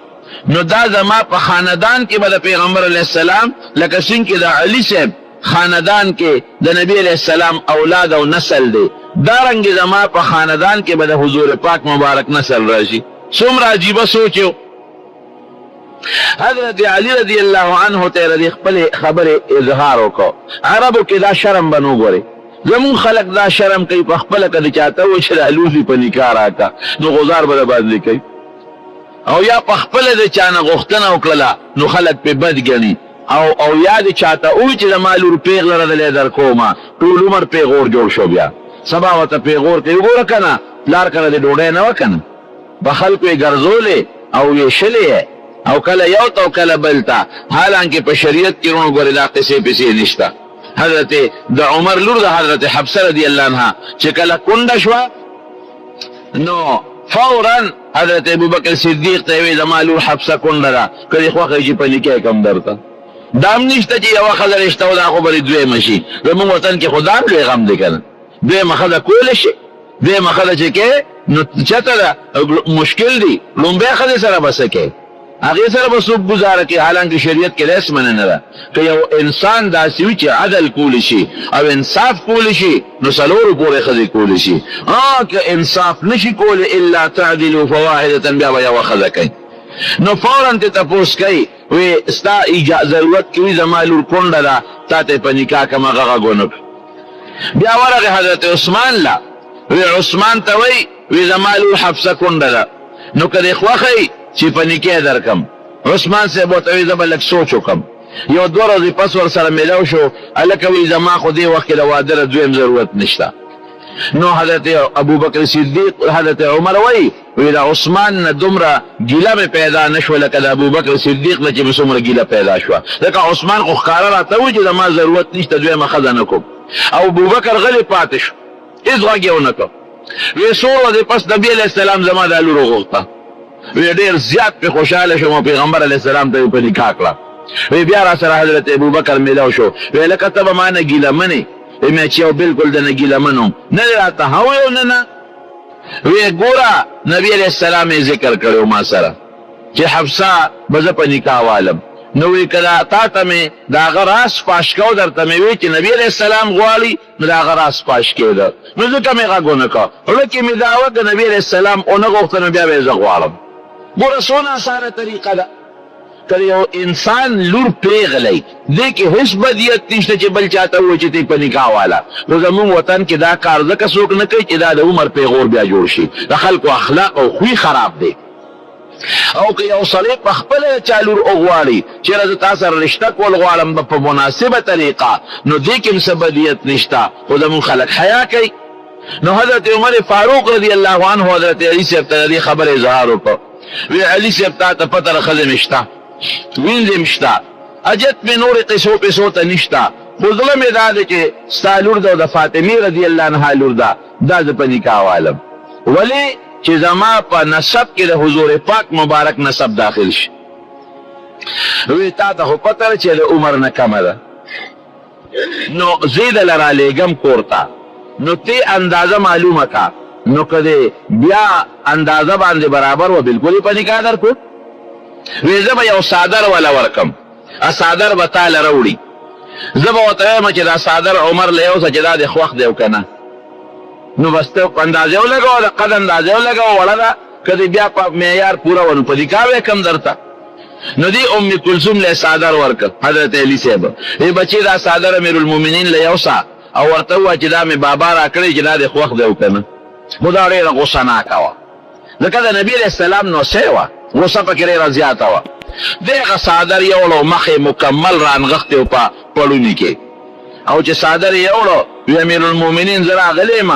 نو دا زما په خاندان کې به د پیغمبر علیہ السلام لکه څنګه د علي صاحب خاندان کې د نبی علیہ السلام اولاد او نسل دی دارنګ زما په خاندان کې به د حضور پاک مبارک نسل راشي څومره عجیبه سوچو حضرت علی رضی الله عنه ته رضی خپل خبره اظهار وکړه عربو کې دا شرم بنو غوري زمون خلق دا شرم کوي په خپل کده چاته و چې الوزي په نکاح راکا نو غزار به باندې کوي او یا په خپل د چانه غختنه وکړه نو خلق په بد غني او یاد چاته او چې مالور پیغله د در کومه ټول عمر پیغور جوړ شو بیا سبا وته پیغور کوي ګور کنه لار کنه د ډوډۍ نه وکنه په خلکو یې ګرځولې او یې شلې او کله یو تو کله بلتا حالانکه په شریعت کې ورو غوړي دا قصې پسې نشته حضرت د عمر لور د حضرت حفصه رضی الله عنها چې کله کونډه شو نو فورا حضرت ابوبکر صدیق ته وی د مالو حفصه کونډه را کړي خو هغه په نکاح کم درته دام نشته چې یو خبر رشته او دا خبرې دوی مشي زموږ وطن کې خدام لوی غم دی کنه دوی مخه کول شي دوی مخه چې کې نو چته مشکل دی لومبه خدای سره بسکه هغه سره به څوک گزاره کوي حالانکه شریعت کې لاس مننه ده که یو انسان داسې وي چې عدل کول شي او انصاف کول شي نو څلورو پورې ښځې کول شي که انصاف نشي کولی الا تعدلوا فواحدة بیا به یوه ښځه کوي نو فورا ته تپوس کوي وی ستا ضرورت کې وي زما لور کونډه ده تا ته په نکاح کم هغه غږ ونه بیا ورغې حضرت عثمان لا وی عثمان ته وی زما لور حفصه کونډه ده نو که دې خوښوي چې په نکاح درکم عثمان صاحب ورته وی زه به لږ سوچ وکړم یو دوه ورځې پس ورسره میلاو شو هلکه وی زما خو دې وخت کې د واده د دویم ضرورت نشته نو حضرت ابوبکر صدیق حضرت عمر وی د عثمان نه دومره ګیله مې پیدا نه شوه لکه د ابوبکر صدیق نه چې مې څومره ګیله پیدا شوه ځکه عثمان خو ښکاره راته وایي چې زما ضرورت نشته دویمه ښځه نه کوم او ابوبکر غلی پاتې شو هېڅ غږ یې ونه کړ وی څو ورځې پس نبي علیه السلام زما دا لور وغوښته وی ډېر زیات پې خوشحاله شوم او پیغمبر علیه السلام ته یې په نکاح کړه وی بیا را سره حضرت ابوبکر میلاو شو وی لکه ته به ما نه ګیله منې وی چې یو بالکل د نه ګیله منم نه دې راته هوی او نه وی ګوره نبي علیه السلام یې ذکر کړی ما سره چې حفصه به زه په نکاح والم نو وی کله تا ته مې د هغه راز فاش کو درته مې وی چې نبي علیه السلام غواړي نو د هغه راز فاش کېده نو ځکه مې غږ ونه کړه زړه کې مې دا وه که نبي علیه السلام ونه غوښته نو بیا به یې زه غواړم ګوره څونه اسانه طریقه ده کله یو انسان لور پیغلی دې کې هیڅ بدیت نشته چې بل چاته وایي چې تی په نکاح والا. نو زموږ وطن کې دا کار ځکه څوک نه کوي چې دا د عمر پیغور بیا جوړ شي. د خلکو اخلاق او خوی خراب دی. او که یو سړی په خپله چا لور وغواړي چېرې زه تا سره رشته کول غواړم په مناسبه طریقه، نو دې کې هم څه بدیت نشته، خو زموږ خلک حیا کوي. نو حضرت عمر فاروق رضی الله عنه حضرت علی صاحب ته دې خبرې اظهار وکړ. وی علي صاحب تا ته پته ده ښځې مې شته، وینځې مې شته، اجت مې نورې قصو پیسو ته نشته، خو زړه مې دا دی چې ستا لور ده او د فاطمې رضی الله عنها لور ده، دا زه په نکاح والم. ولې چې زما په نسب کې د حضور پاک مبارک نسب داخل شي. وی تا ته خو پته ده چې د عمر نه کمه ده، نو زه دله رالیږم کور ته، نو تی اندازه معلومه کا، نو کده بیا اندازه باندې برابر و بالکل په نکاح درکو. وی زه به یو صادر ولا ورکم، ا صادر به تا له راوړي، زه به ورته وایم چې دا صادر عمر له یوسه چې دا د خوښ دی او که نه. نو بس ته اندازې ولګوه، د قد اندازې ولګوه، وړه ده کده بیا په معیار پوره و نو په نکاح وکم درته. نو دی ام کلثوم له صادر ورکړ حضرت علی صاحب. ای بچی دا صادر امیرالمؤمنین له یوسه او ورته ووایه چې دا مې بابا را کړی چې دا د خوښ دی او که نه. خو دا ډېره غوسه ناکه وه، ځکه د نبي علیه السلام نوسۍ وه، غوسه پکې ډېره زیاته وه. دغه صادر یوړو، مخې مکمل رانغښتې و په پړوني کې، او چې صادر یې یوړو وی امیرالمؤمنین زه راغلی یم،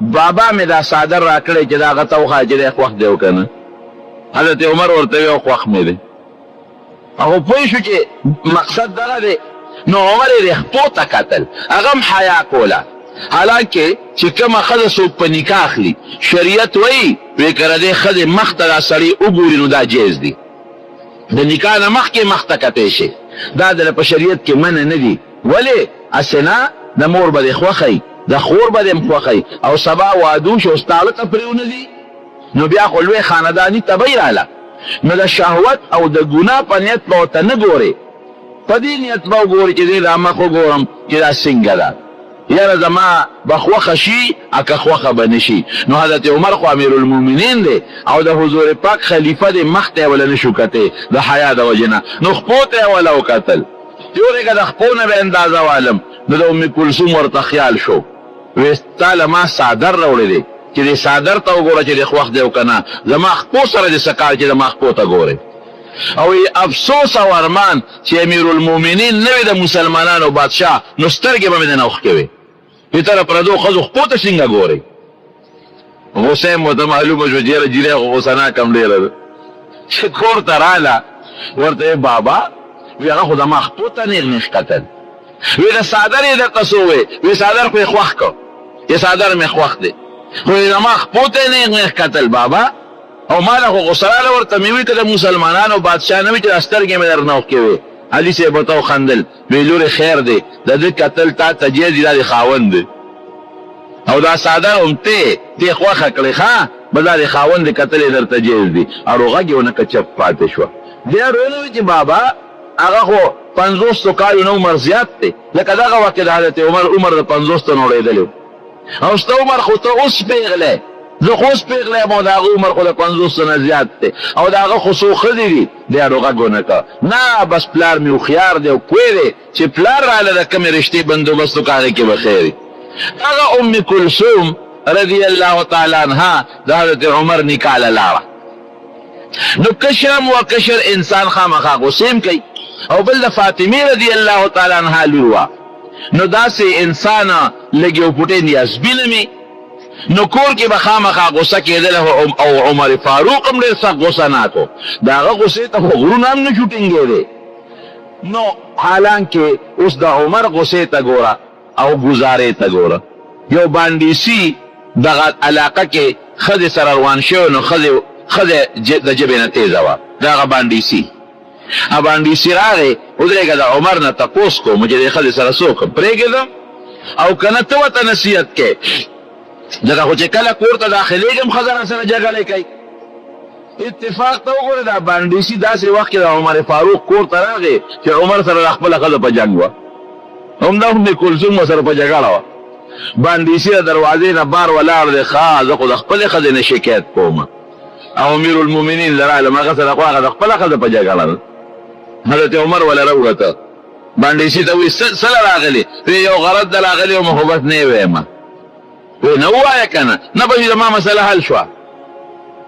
بابا مې دا صادر را کړی چې دا هغه ته وښایه چې دی خوښ دی او که نه. حضرت عمر ورته وی خوښ مې دی. هغه پوه شو چې مقصد دغه دی. نو عمر یې خپو ته کتل، هغه هم حیا کوله. حالانکه چې کومه ښځه څوک په نکاح اخلي شریعت وایي وی که د دې ښځې مخ ته دا سړی وګوري نو دا جایز دی، د نکاح نه مخکې مخ ته کتی شي، دا د په شریعت کې منع نه دي. ولې هسې نه د مور به دې خوښی، د خور به دې خوښی، او سبا وادو شو ستاړه ته پرې ونه ځي، نو بیا خو لوی خانداني تبی راله. نو د شهوت او د ګناه په نیت به ورته نه ګورې، په دې نیت به وګورې چې دې دا مخ وګورم چې دا څنګه ده، یاره زما به خوښه شي که خوښه به نه شي. نو حضرت عمر خو امیرالمؤمنین دی او د حضور پاک خلیفه دی، مخ ته یې وله نه شو کتی د حیا د وجې نه، نو خپو ته یې وله وکتل. یورېږه د خپو نه به اندازه والم. نو د ام کلثوم ورته خیال شو، وی تا له ما صادر راوړی دی چې دې صادر ته وګوره چې دې خوښ دی او که نه، زما خپو سره دې څه کار چې زما خپو ته ګورې. او افسوس او ارمان چې امیرالمؤمنین نه وي د مسلمانانو بادشاه، نو سترګې به مې د نه اوښکې وې. دې طرف پردو ښځو خپو ته څنګه ګورې؟ غوسه یې ورته معلومه شوه چې یاره جیرۍ خو غوسه ناکم ډېره ده. چې کور ته راله ورته بابا وی هغه خو زما خپو ته نیغ نیغ کتل. وی د صادر یې درته څه ووې؟ وی صادر خو یې خوښ کړ، چې صادر مې خوښ دی، خو زما خپو ته یې نیغ نیغ کتل بابا. او ما له خو غوسه راله ورته مې وی که د مسلمانانو بادشاه نه وي چې دا سترګې مې در نه اوښکې وې. علي صاحب ورته وخندل، وی لورې خیر دی، د ده کتل تا ته جیز دي، دا د خاوند دی، او دا صادر هم تی خوښه کړې ښه، بس دا د خاوند د کتل یې درته جیز دي. اړو غږ یې ونه که چپ پاتې شوه. بیا ویلی چې بابا هغه خو 50 کالو نه عمر زیات دی، لکه دغه وخت د حضرت عمر د 50 ته نوړېدلی، او ستا عمر خو ته اوس پیغلی، زه خو اوس پیغلی یم، او د هغه عمر خو د 50 نه زیات دی، او د هغه خو څو ښځې دي. دی اړو غږ ونه که، نه بس پلار مې هوښیار دی او پوه دی چې پلار راله د کومې رشتې بندوبست وکړه هغې کې به خیر وي. هغه ام کلثوم رضی الله تعالی عنها د حضرت عمر نکاح له لاړه. نو کشرم و کشر انسان خامخا غصې هم کوي، او بل د فاطمې رضی الله تعالی عنها لور وه، نو داسې انسان لږ یو پوټی نیازبینه مې، نو کور کې به خامخا غصه کېدله، او عمر فاروق هم ډېر سخت غصه ناک و، د هغه غصې ته خو غرونه هم نه شو ټینګېدی. نو حالانکه اوس د عمر غصې ته ګوره او ګزارې ته ګوره. یو بانډیسي دغه علاقه کې ښځې سره روان شوی، نو ښځې د ژبې نه تیزه وه، د هغه بانډیسي. بانډیسي راغی ودرېږه د عمر نه تپوس کوم چې دې ښځې سره څه وکړم، پرېږدم او که نه ته ورته نصیحت کوې، ځکه خو چې کله کور ته داخلېږم ښځه راسره جګړې کوي. اتفاق ته وګوره دا بانډیسي داسې وخت کې د عمر فاروق کور ته راغی چې عمر سره د خپله ښځه په جنګ وه، همدا ام کلثوم ورسره په جګړه وه. بانډیسي د دروازې نه بار ولاړ دی، ښه زه خو د خپلې ښځې نه شکایت کوم، او امیرالمؤمنین لرالم هغه سره خو هغه د خپله ښځه په جګړه ده. حضرت عمر ولا راوته باندې سي ته وي سره راغلي یو غرض د راغلي او محبت نه وېما وی نو وایا کنه نه به زما مسله حل شو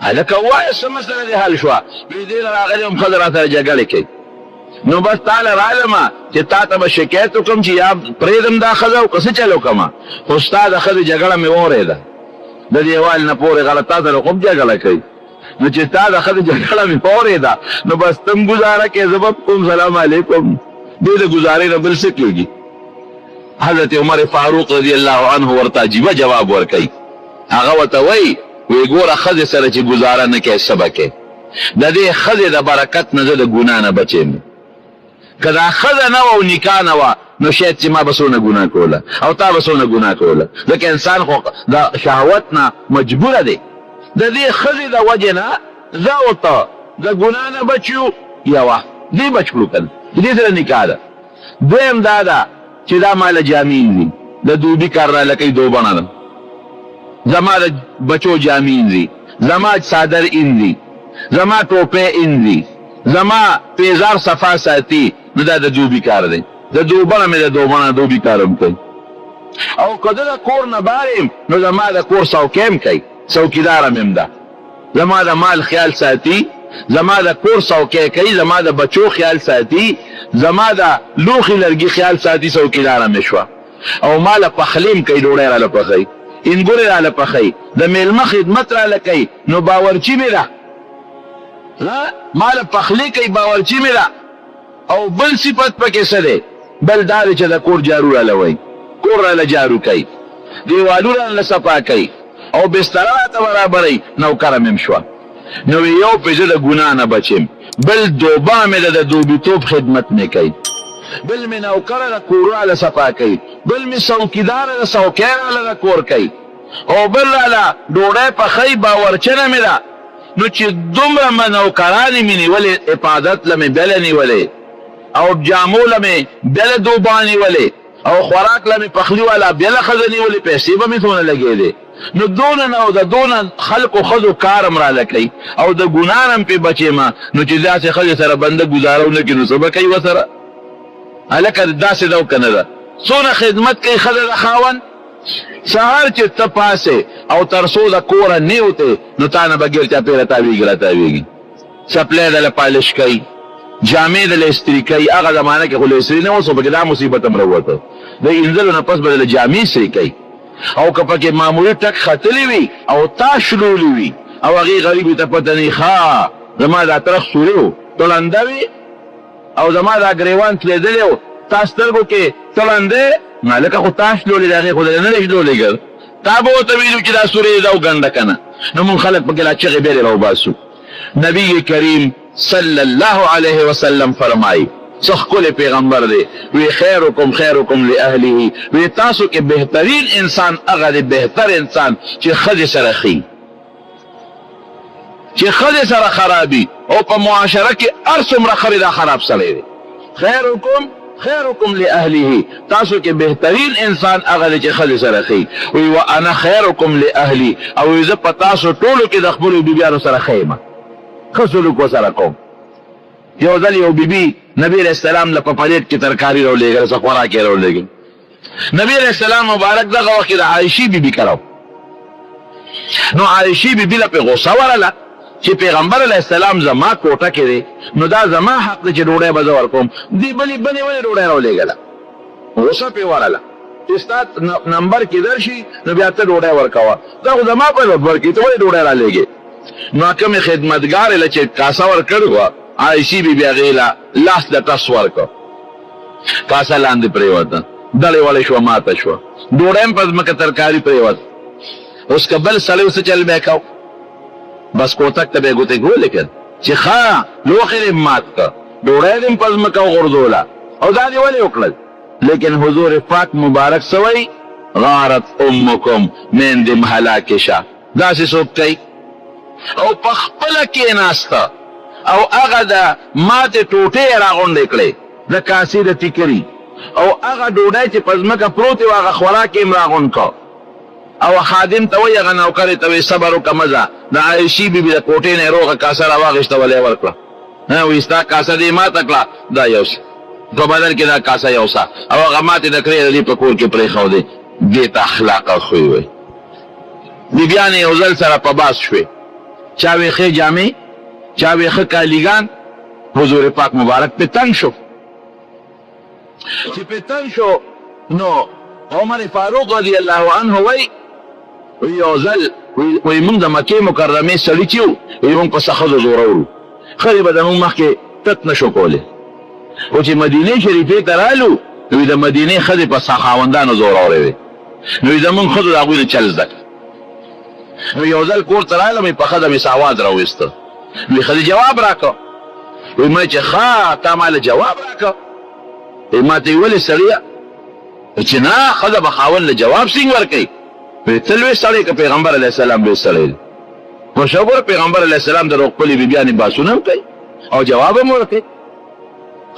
هلکه وایا سم مسله دې حل شو وی دې راغلي هم خضر راته جګړه کوي نو بس تعالی علما چې تا ته شکایت وکم چې یا پریدم دا خزه او کس چلو کما خو استاد خزه جګړه مې اوریدا د دیوال نه پورې غلطات له کوم جګړه کوي نو چې تا د خزه جګړه مې اوریدا نو بس تم گزاره کې زبب کوم سلام علیکم دې د گزارې نه بل څه کېږي حضرت عمر فاروق رضی الله عنه ورته عجیبه جواب ورکړي هغه ورته وی ګوره خزه سره چې گزاره نه کوي سبکه د دې خزه د برکت نه د ګنا نه بچم کدا خزه نه او نکاح نه و نو شاید چې ما بسونه ګناه کوله او تا بسونه ګناه کوله ځکه انسان خو د شهوت نه مجبور دی د دې خزه د وجه نه زاوته د ګناه نه بچو یوا دې بچو کړه دې سره نکاح ده دویم دا ده چې دا مال جامین دي د دوبي کار را لکه دو بنا زما د بچو جامین دي زما صادر ان دي زما ټوپه ان دي زما پیزار صفا ساتي نو دا د دوبي کار دی د دوبنه مې د دوبنه دوبي کارم کوي او کله د کور نه بارم نو زما د کور څوکیم کوي څوکیدارم هم ده زما د مال خیال ساتي زما د کور څوکې کوي زما د بچو خیال ساتي زما د لوخي لرګي خیال ساتي څوکیدارم شو او مال پخلیم کوي ډوړې را لپخي انګورې را لپخي د میلمه خدمت را لکې نو باورچی مې ده مال پخلی کوي باورچی مې ده او بل صفت پکې سره بل دار چې د کور جارو را لوي کور را لجارو کوي دیوالونه له صفا کوي او بستر ته برابرې نو کرم شو نو یو په ځل ګنا نه بچم بل دوبا مې د دوبیتوب خدمت نه کوي بل مې نو کړه کور له صفا کوي بل مې څوکیدار له څوکیر له کور کوي او بل لا ډوړې په خی باورچنه مې ده نو چې دومره منو کرانی مینی ولی عبادت لمه بلنی ولی او جامو لمه بل دوبانی ولی او خوراک لمه پخلی والا بل خزنی ولی پیسې به میتونه لګې دي نو دون نو د دون خلق خذو کارم را لکې او د ګنانم په بچیما نو چې داسې خلک سره بنده گزارو نه کینو سبا کوي وسره الکه داسې دو کنه ده څونه خدمت کوي خزه خاون سهار چې تپاسه او ترسو د کور نیوته نو تانه بغیر چا پیره تاویږي سپلې د پالش کوي جامې د استری کوي هغه زمانہ کې خو استری نه وسو بګلا مصیبت هم وروته د انزل نه پس بدل جامې سری کوي او کپکه معمولی ټک خطلې وي او تاشلولې وي او هغه غریب ته پته نه ښا زما دا ترخ سورو تلندوي او زما دا غریوان تلدلو تاسو ترګو کې تلنده مالک خو تاشلولې دغه خو نه لښلولې ګر تابو ته ویلو چې دا سورې دا وګنده کنه نو مون خلک په ګلا چې غبره راو باسو نبی کریم صلی الله علیه وسلم فرمایي څخکل پیغمبر دی وی خیرکم لاهله وی تاسو کې بهترین انسان هغه دی بهتر انسان چې خځه سره خي چې خځه سره خرابي او په معاشره کې ارسمره خریدا خراب سره دی خیرکم لاهله تاسو کې بهترین انسان هغه چې خځه سره خي وی وانا خیرکم لاهلی او زه په تاسو ټولو کې د خپل بیبيانو سره خیمه خسلو کو سره کوم یو ځل یو بیبي نبی علیہ السلام له پپلیټ کې ترکاری راولېږي څه خوراک راولېږي نبی علیہ السلام مبارک دغه وخت د عائشې بیبي کړو نو عائشې بیبي له غوسه ورله چې پیغمبر علیہ السلام زما کوټه کې دی نو دا زما حق دی چې ډوډۍ به زه ورکوم دی بلې ډوډۍ راولېږله غوسه پې ورله چې ستا نمبر کې درشي نو بیا ته ډوډۍ ورکوه دا خو زما په نمبر کې ته ولې ډوډۍ رالېږې نو کومې خدمتګارې له چې کاسه ورکړې وه عائشې بیبي هغې له لاس له ټس ورکړه کاسه لاندې پرېوته دړې وړې شوه ماته شوه ډوډۍ هم په ځمکه ترکاري پرېوته اوس که بل سړی اوس چل به کو بس کوتک ته به یې ګوتې ګولې کړ چې ښه لوښې دې مات کړه ډوډۍ دې په ځمکه وغورځوله او دا دې ولې وکړل لیکن حضور پاک مبارک سوی غارت امکم میندې م هلاکې شه داسې څوک کوي او په خپله کېناسته او هغه د ماتې ټوټې راغونډې کړې د کاسې د ټیکري او هغه ډوډۍ چې په ځمکه پروت و هغه خوراک یې م راغونډ کړ او خادم ته وایي هغه نوکرې ته وایي صبر وکړه مه ځه د عایشې بیبي د کوټې نه یې روغه کاسه راواخېسته ولې ورکړه وی ستا کاسه دې ما تکړه دا یوسه په بدل کې دا کاسه یوسه او هغه ماتې د کړې دې په کور کې پرېښودې دې ته اخلاق او خوی وی بیبیانې یو ځل سره په باس شوې چا وې ښې جامې چا وې ښه کالیګان حضور پاک مبارک په تنګ شو چې په تنګ شو نو عمر فاروق رضی الله عنه وی یو ځل وی موږ د مکې مکرمې سړي چې وی موږ په ښځو زورورو ښځې به زموږ مخکې تت نشو کولی او چې مدینې شریفې ته رالو نو د مدینې ښځې په خاوندانو زورورې وې نو زموږ ښځو د هغوی نه چل زده نو یو ځل کور ته رالم په ښځه مې سواد راویسته وی ښځې جواب راکړه وی ما چې ښه تا ماله جواب راکړه وی ما ته یې ولې سړیه چې نه ښځه به خاوند له جواب څنګه ورکوي وی ته لوی سړی که پیغمبر علیه السلام لوی سړی دی نو شکر پیغمبر علیه السلام د روغ خپلې بیبیانې باسونه هم کوي او جواب هم ورکوي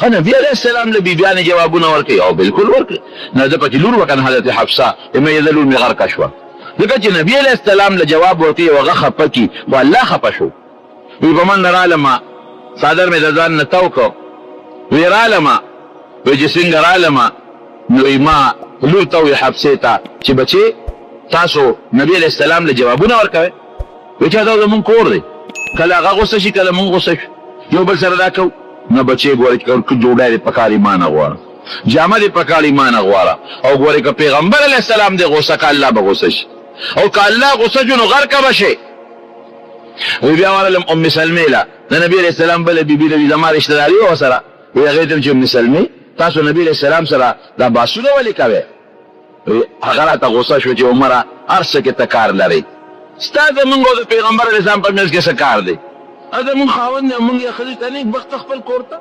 ښه نبي علیه السلام له بیبیانې جوابونه ورکوي او بلکل ورکوي نه ده پکې لور وکړه حضرت حفصه مې د لور مې غرقه شوه ځکه چې نبي علیه السلام له جواب ورکوي او هغه خفه کي خو الله خفه شو وی په من رالمه څادر مې د ځان نه تاو کړ وی رالمه وی چې څنګه رالمه نو ما لور ته وی حفصې ته چې بچې تاسو نبي علیه السلام له جوابونه ورکوئ وی چې دا زمونږ کور دی کله هغه غوسه شي کله مونږ غوسه شو یو بل سره دا کوو نه بچې ګورې که جوړی دې پکار ایمان غواړه جامه دې پکار ایمان غواړه او ګورې که پیغمبر علیه السلام دې غوسه که الله به غوسه شي او که الله غوسه شو نو غرقه به شي وی بیا ورلم ام سلمې له د نبي علیه السلام بله بیبي ده وي زما رشتهداري وه ورسره وی هغې ته چې ام سلمې تاسو نبي علیه السلام سره دا باسونه ولې کوئ هغه راته غوسه شو چې عمره هر څه کې ته کار لرئ ستا زمونږ او د پیغمبر علیه السلام په منځ کې څه کار دی زمونږ خاوند دی مونږ یې ښځې ته نیک بخته خپل کور ته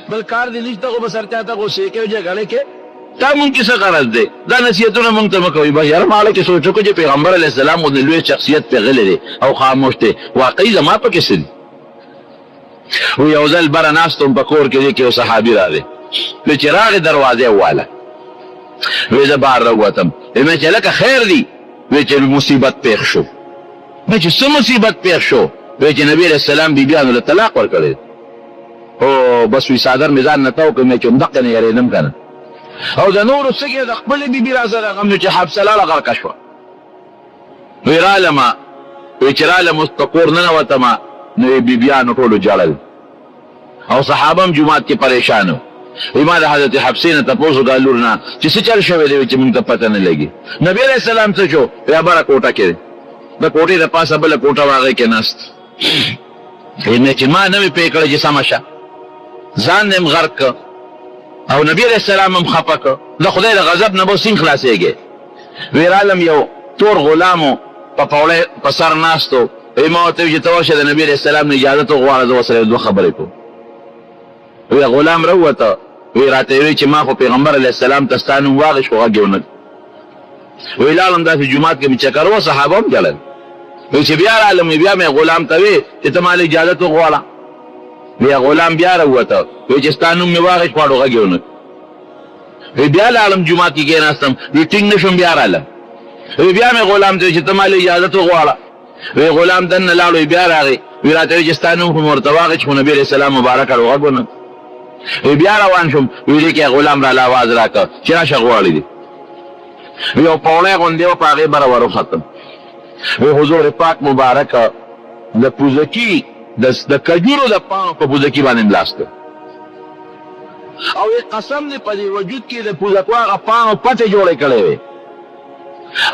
بل کار دی نشته خو بس هر چا ته غوسې کوي جګړې کوي تا مونږ کې څه غرض دی دا نصیحتونه مونږ ته مه کوئ بس یاره ما هلکې سوچ وکړو چې پیغمبر علیه السلام غوندې لوی شخصیت پې غلی دی او خاموش دی واقعي زما پکې څه دي و یو ځل بره ناست وم په کور کې دی کې یو صحابي راغی وی چې راغې دروازې وواله وی زه بهر راووتم وی چې لکه خیر دی وی چې مصیبت پیښ شو وی چې څه مصیبت پیښ شو وی چې نبی علیه السلام بیبیانو له طلاق ورکړی او بس وی څادر مې ځان نه تاو کړ مې چې همدقه نه یېرېدم که نه او د نورو څه کې د خپلې بیبي را سره غم نو چې حبسه لاړه غرقه شوه وی رالمه وی چې رالم اوس په کور ننوتمه نو یې بیبیانو ټولو ژړل او صحابه هم جومات کې پریشان وو وی ما د حضرت حفصې نه تپوس وکړه لور نه چې څه چل شوی دی چې مونږ ته پته نه لګي نبي علیه السلام څه شو وی بره کوټه کې دی د کوټې د پاسه بله کوټه وه هغې کې ناست وی چې ما نه مې پرې کړه چې سمه شه ځان دې م غرق که او نبي علیه السلام هم خفه که د خدای د غضب نه به سین خلاصېږې وی رالم یو تور غلامو په پوړی په سر ناستو وی ما ورته وي چې ته ورشه د نبي علیه السلام نه اجازت وغواړه زه ورسره دوه خبرې کوم وی غلام راووته وی راته وی چې ما خو پیغمبر علیه السلام ته ستا نوم واغېست خو غږ یې ونه وی لاړم داسې جومات کې مې چکر وه صحابه هم جړل وی چې بیا رالم بیا مې غلام ته وی چې ته ماله اجازت وغواړه وی غلام بیا راووته وی چې ستا نوم مې واغېست خو غږ یې ونه وی بیا لاړم جومات کې کېناستم وی ټینګ نه شوم بیا رالم وی بیا مې غلام ته وی چې ته ماله اجازت وغواړه وی غلام دننه لاړو وی بیا راغی وی راته وی چې ستا نوم خو مې ورته واغېست خو نبي علیه السلام مبارک غږ ونه وی بیا روان شوم وی دې کې غلام را آواز راکړه چې راشه غواړي دي وی یو پوړی غوندې وه په هغې بره وروختم وی حضور پاک مبارک د پوزکي د کجورو د پاڼو په پوزکي باندې ملاست او قسم دې په دې وجود کې د پوزکو هغه پاڼو پټې جوړې کړې وې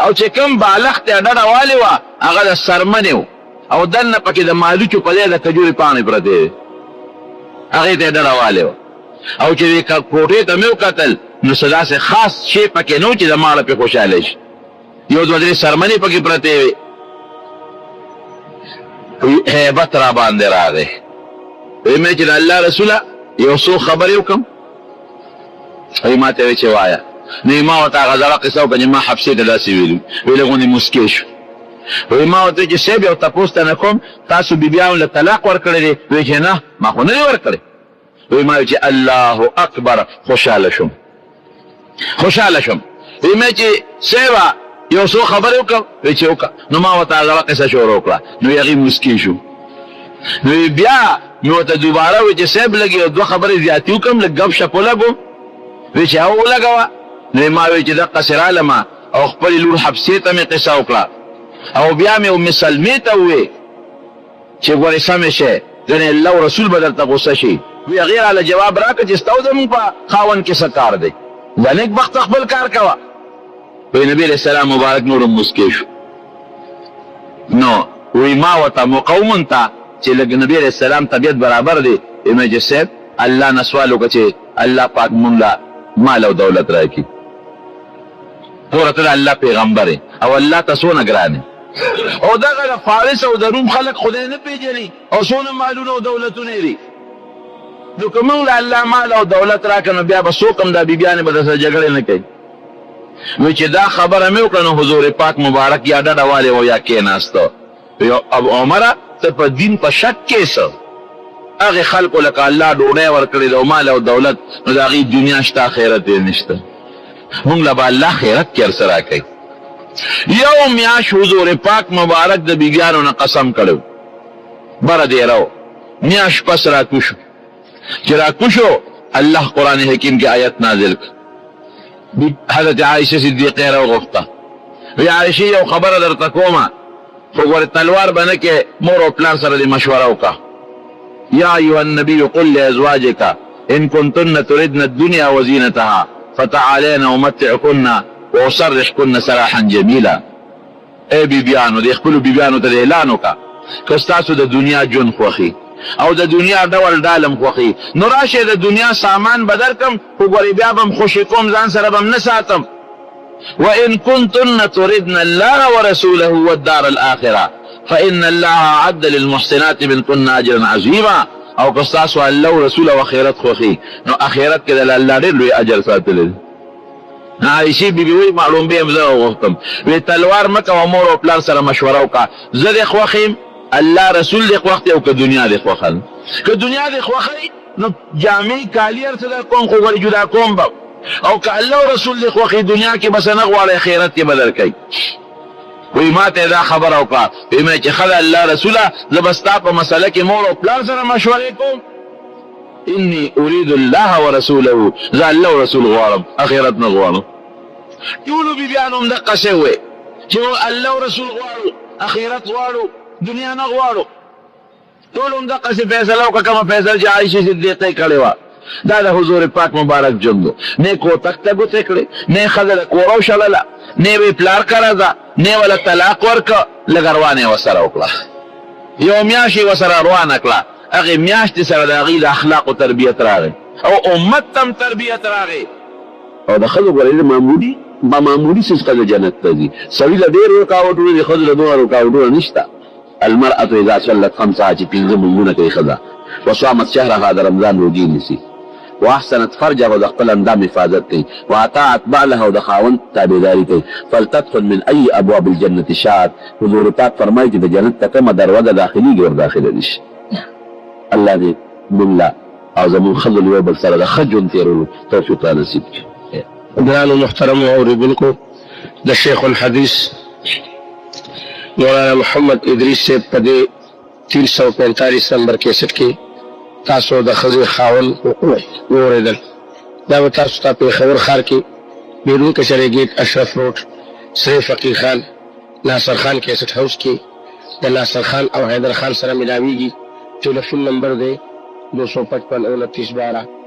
او چې کوم بالښت یې ډډه والې وه هغه د سرمنې و او دننه پکې د مالوچو په ځای د کجورې پاڼې پرتې وې هغې ته یې ډډه والې وه او چې کوټې ته مې وکتل نو څه داسې خاص شی پکې نه و چې د ماړه پې خوشحاله شي یو دوه درې سرمنې پکې پرتې وې هیبت را باندې راغی وی مې چې د الله رسوله یو څو خبرې وکړم وی ما ته وی چې وایه نو ما ورته هغه زړه قصه وکړه چې ما حبسې ته داسې ویلي وی لږ غوندې موسکې شو وی ما ورته چې صاحب یو تپوس ته نه کوم تاسو بیبیانو له طلاق ورکړی دی وی چې نه ما خو نه دی ورکړی وی ما چې الله اکبر خوشحاله شم وی مې چې صاحب یو څو خبرې وکړم وی چې وکړه نو ما ورته هغه قصه شروع کړه نو هغې موسکې شو نو بیا نو ته دوباره وی چې صاحب لګي دوه خبرې زیاتې وکړم لږ ګپ شپ ولګو وی چې هغه ولګوه نو ما وی چې دقه سره لما او خپل لور حبسې ته مې قصه وکړه او بیا مې ام سلمې ته وی چې ګورې سمې شي ځنې الله او رسول به درته غوسه شي وی هغې راله جواب راکړه چې ستا او زمونږ په خاوند کې څه کار دی دا نیک بخت خپل کار کوه وی نبی علیہ السلام مبارک نورم مسکی شو نو وی ما ورته مقومن ته چې لږ نبی علیہ السلام طبیعت برابر دی امام صاحب الله نه سوال وکړه چې الله پاک مونږ له مال او دولت راکړي پوره ته الله پیغمبر او الله ته څونه ګران او دغه فارس او د روم خلک خدای نه پیژني او څونه مالونه او دولتونه لري نو که مونږ له الله مال او دولت راکړو نو بیا به څوک هم دا بیبیانې به درسره جګړې نه کوي وی چې دا خبره مې وکړه نو حضور پاک مبارک یا ډډه والې و یا کېناسته ابو عمره ته په دین په شک کې څه هغې خلکو لکه الله ډوډۍ ورکړې ده او مال او دولت نو د هغې دنیا شته آخرت یې نشته مونږ له به الله خیرت کې هر څه راکوي یو میاشت حضور پاک مبارک د بیبیانو نه قسم کړی بره دیره و میاشت پس راکوشو چې راکوشو الله قرآن حکیم کې آیت نازل کړ حضرت عائشہ صدیقه راوغوښته وی عائشې یو خبره درته کومه خو ګورې تلوار به نه کې مور او پلار سره دې مشوره وکړه یا ایها النبي قل لازواجك ان كنتن تردن الدنيا وزينتها فتعالين امتعكن واسرحكن سراحا جميلا ای بیبیانو دې خپلو بیبیانو ته اعلان وکړه که ستاسو د دنیا ژوند خوښي او د دنیا ډول ډالم خوښي نو راشئ د دنیا سامان به درکړم خو ګورې بیا به م خوشي کوم ځان سره به م نه ساتم وإن كنتن تردن الله ورسوله والدار الآخرة فإن الله أعد للمحسنات منكن أجرا عظيما او که ستاسو الله او رسول او آخرت خوښي نو آخرت کې د الله ډېر لوی اجر ساتلی دی عایشې بیبي وایي معلوم به یم زه وغوښتم وی تلوار مه کوه مور او پلار سره مشوره وکړه زه دې خوښ یم الله رسول دې خوښ دی او که دنیا دې خوښه که دنیا دې خوښوي نو جامې کالي هر څه در کوم خو ولې جدا کوم به او که الله او رسول دې خوښي دنیا کې بس نه غواړئ آخرت کې به درکوي وی ما ته دا خبره وکړه وی مې چې ښه الله رسوله زه به ستا په مسله کې مور او پلار سره مشورې کوم انی اريد الله ورسوله زه الله او رسول غواړم آخرت نه غواړم ټولو بیبیانو هم دقسې ووې چې الله او رسول غواړو آخرت غواړو دنیا نه غواړو ټولو هم دقسې فیصله وکړه کومه فیصله چې عایشې صدیقې کړې وه دا د حضور پاک مبارک ژوند و نه کوتک ته ګوتې کړې نه ښځه د کوره وشلله نه یې پلار کره ده نه وله طلاق ورکړه لږ روانه یې ورسره وکړه یو میاشت یې ورسره روانه کړه هغې میاشتې سره د هغې د اخلاقو تربیت راغی او امت ته هم تربیت راغی او د ښځو ګورې معمولي څه ښځه جنت ته ځي سړي له ډېر رکاوټونه دي ښځو له دومره رکاوټونه نشته المرأة اذا صلت خمسها چې پنځه لمونځونه کوي ښځه وصامت شهرها د رمضان روژې نیسي واحسنت فرجها او د خپل اندام حفاظت کوي واطاعت بعلها او د خاوند تابعداري کوي فلتدخل من اي ابواب الجنة شاءت حضور پاک فرمایي چې د جنت ته کومه دروازه داخليږي ور داخله دي الله دې موږ او زموږ ښځو له یو بل سره د ښه ژوند تېرولو توفیق را نصیب کړي. ګرانو محترمو اورېدونکو د شیخ الحدیث مولانا محمد ادریس صاحب په دې 345 نمبر کیسټ کې تاسو د ښځې خاوند واورېدل. دا به تاسو ته پېښور ښار کې بیرون کچرې ګیټ اشرف روډ سرې فقیر خان ناصر خان کیسټ هاوس کې د ناصر خان او حیدر خان سره ملاویږي. ټلیفون نمبر دی 255 29 12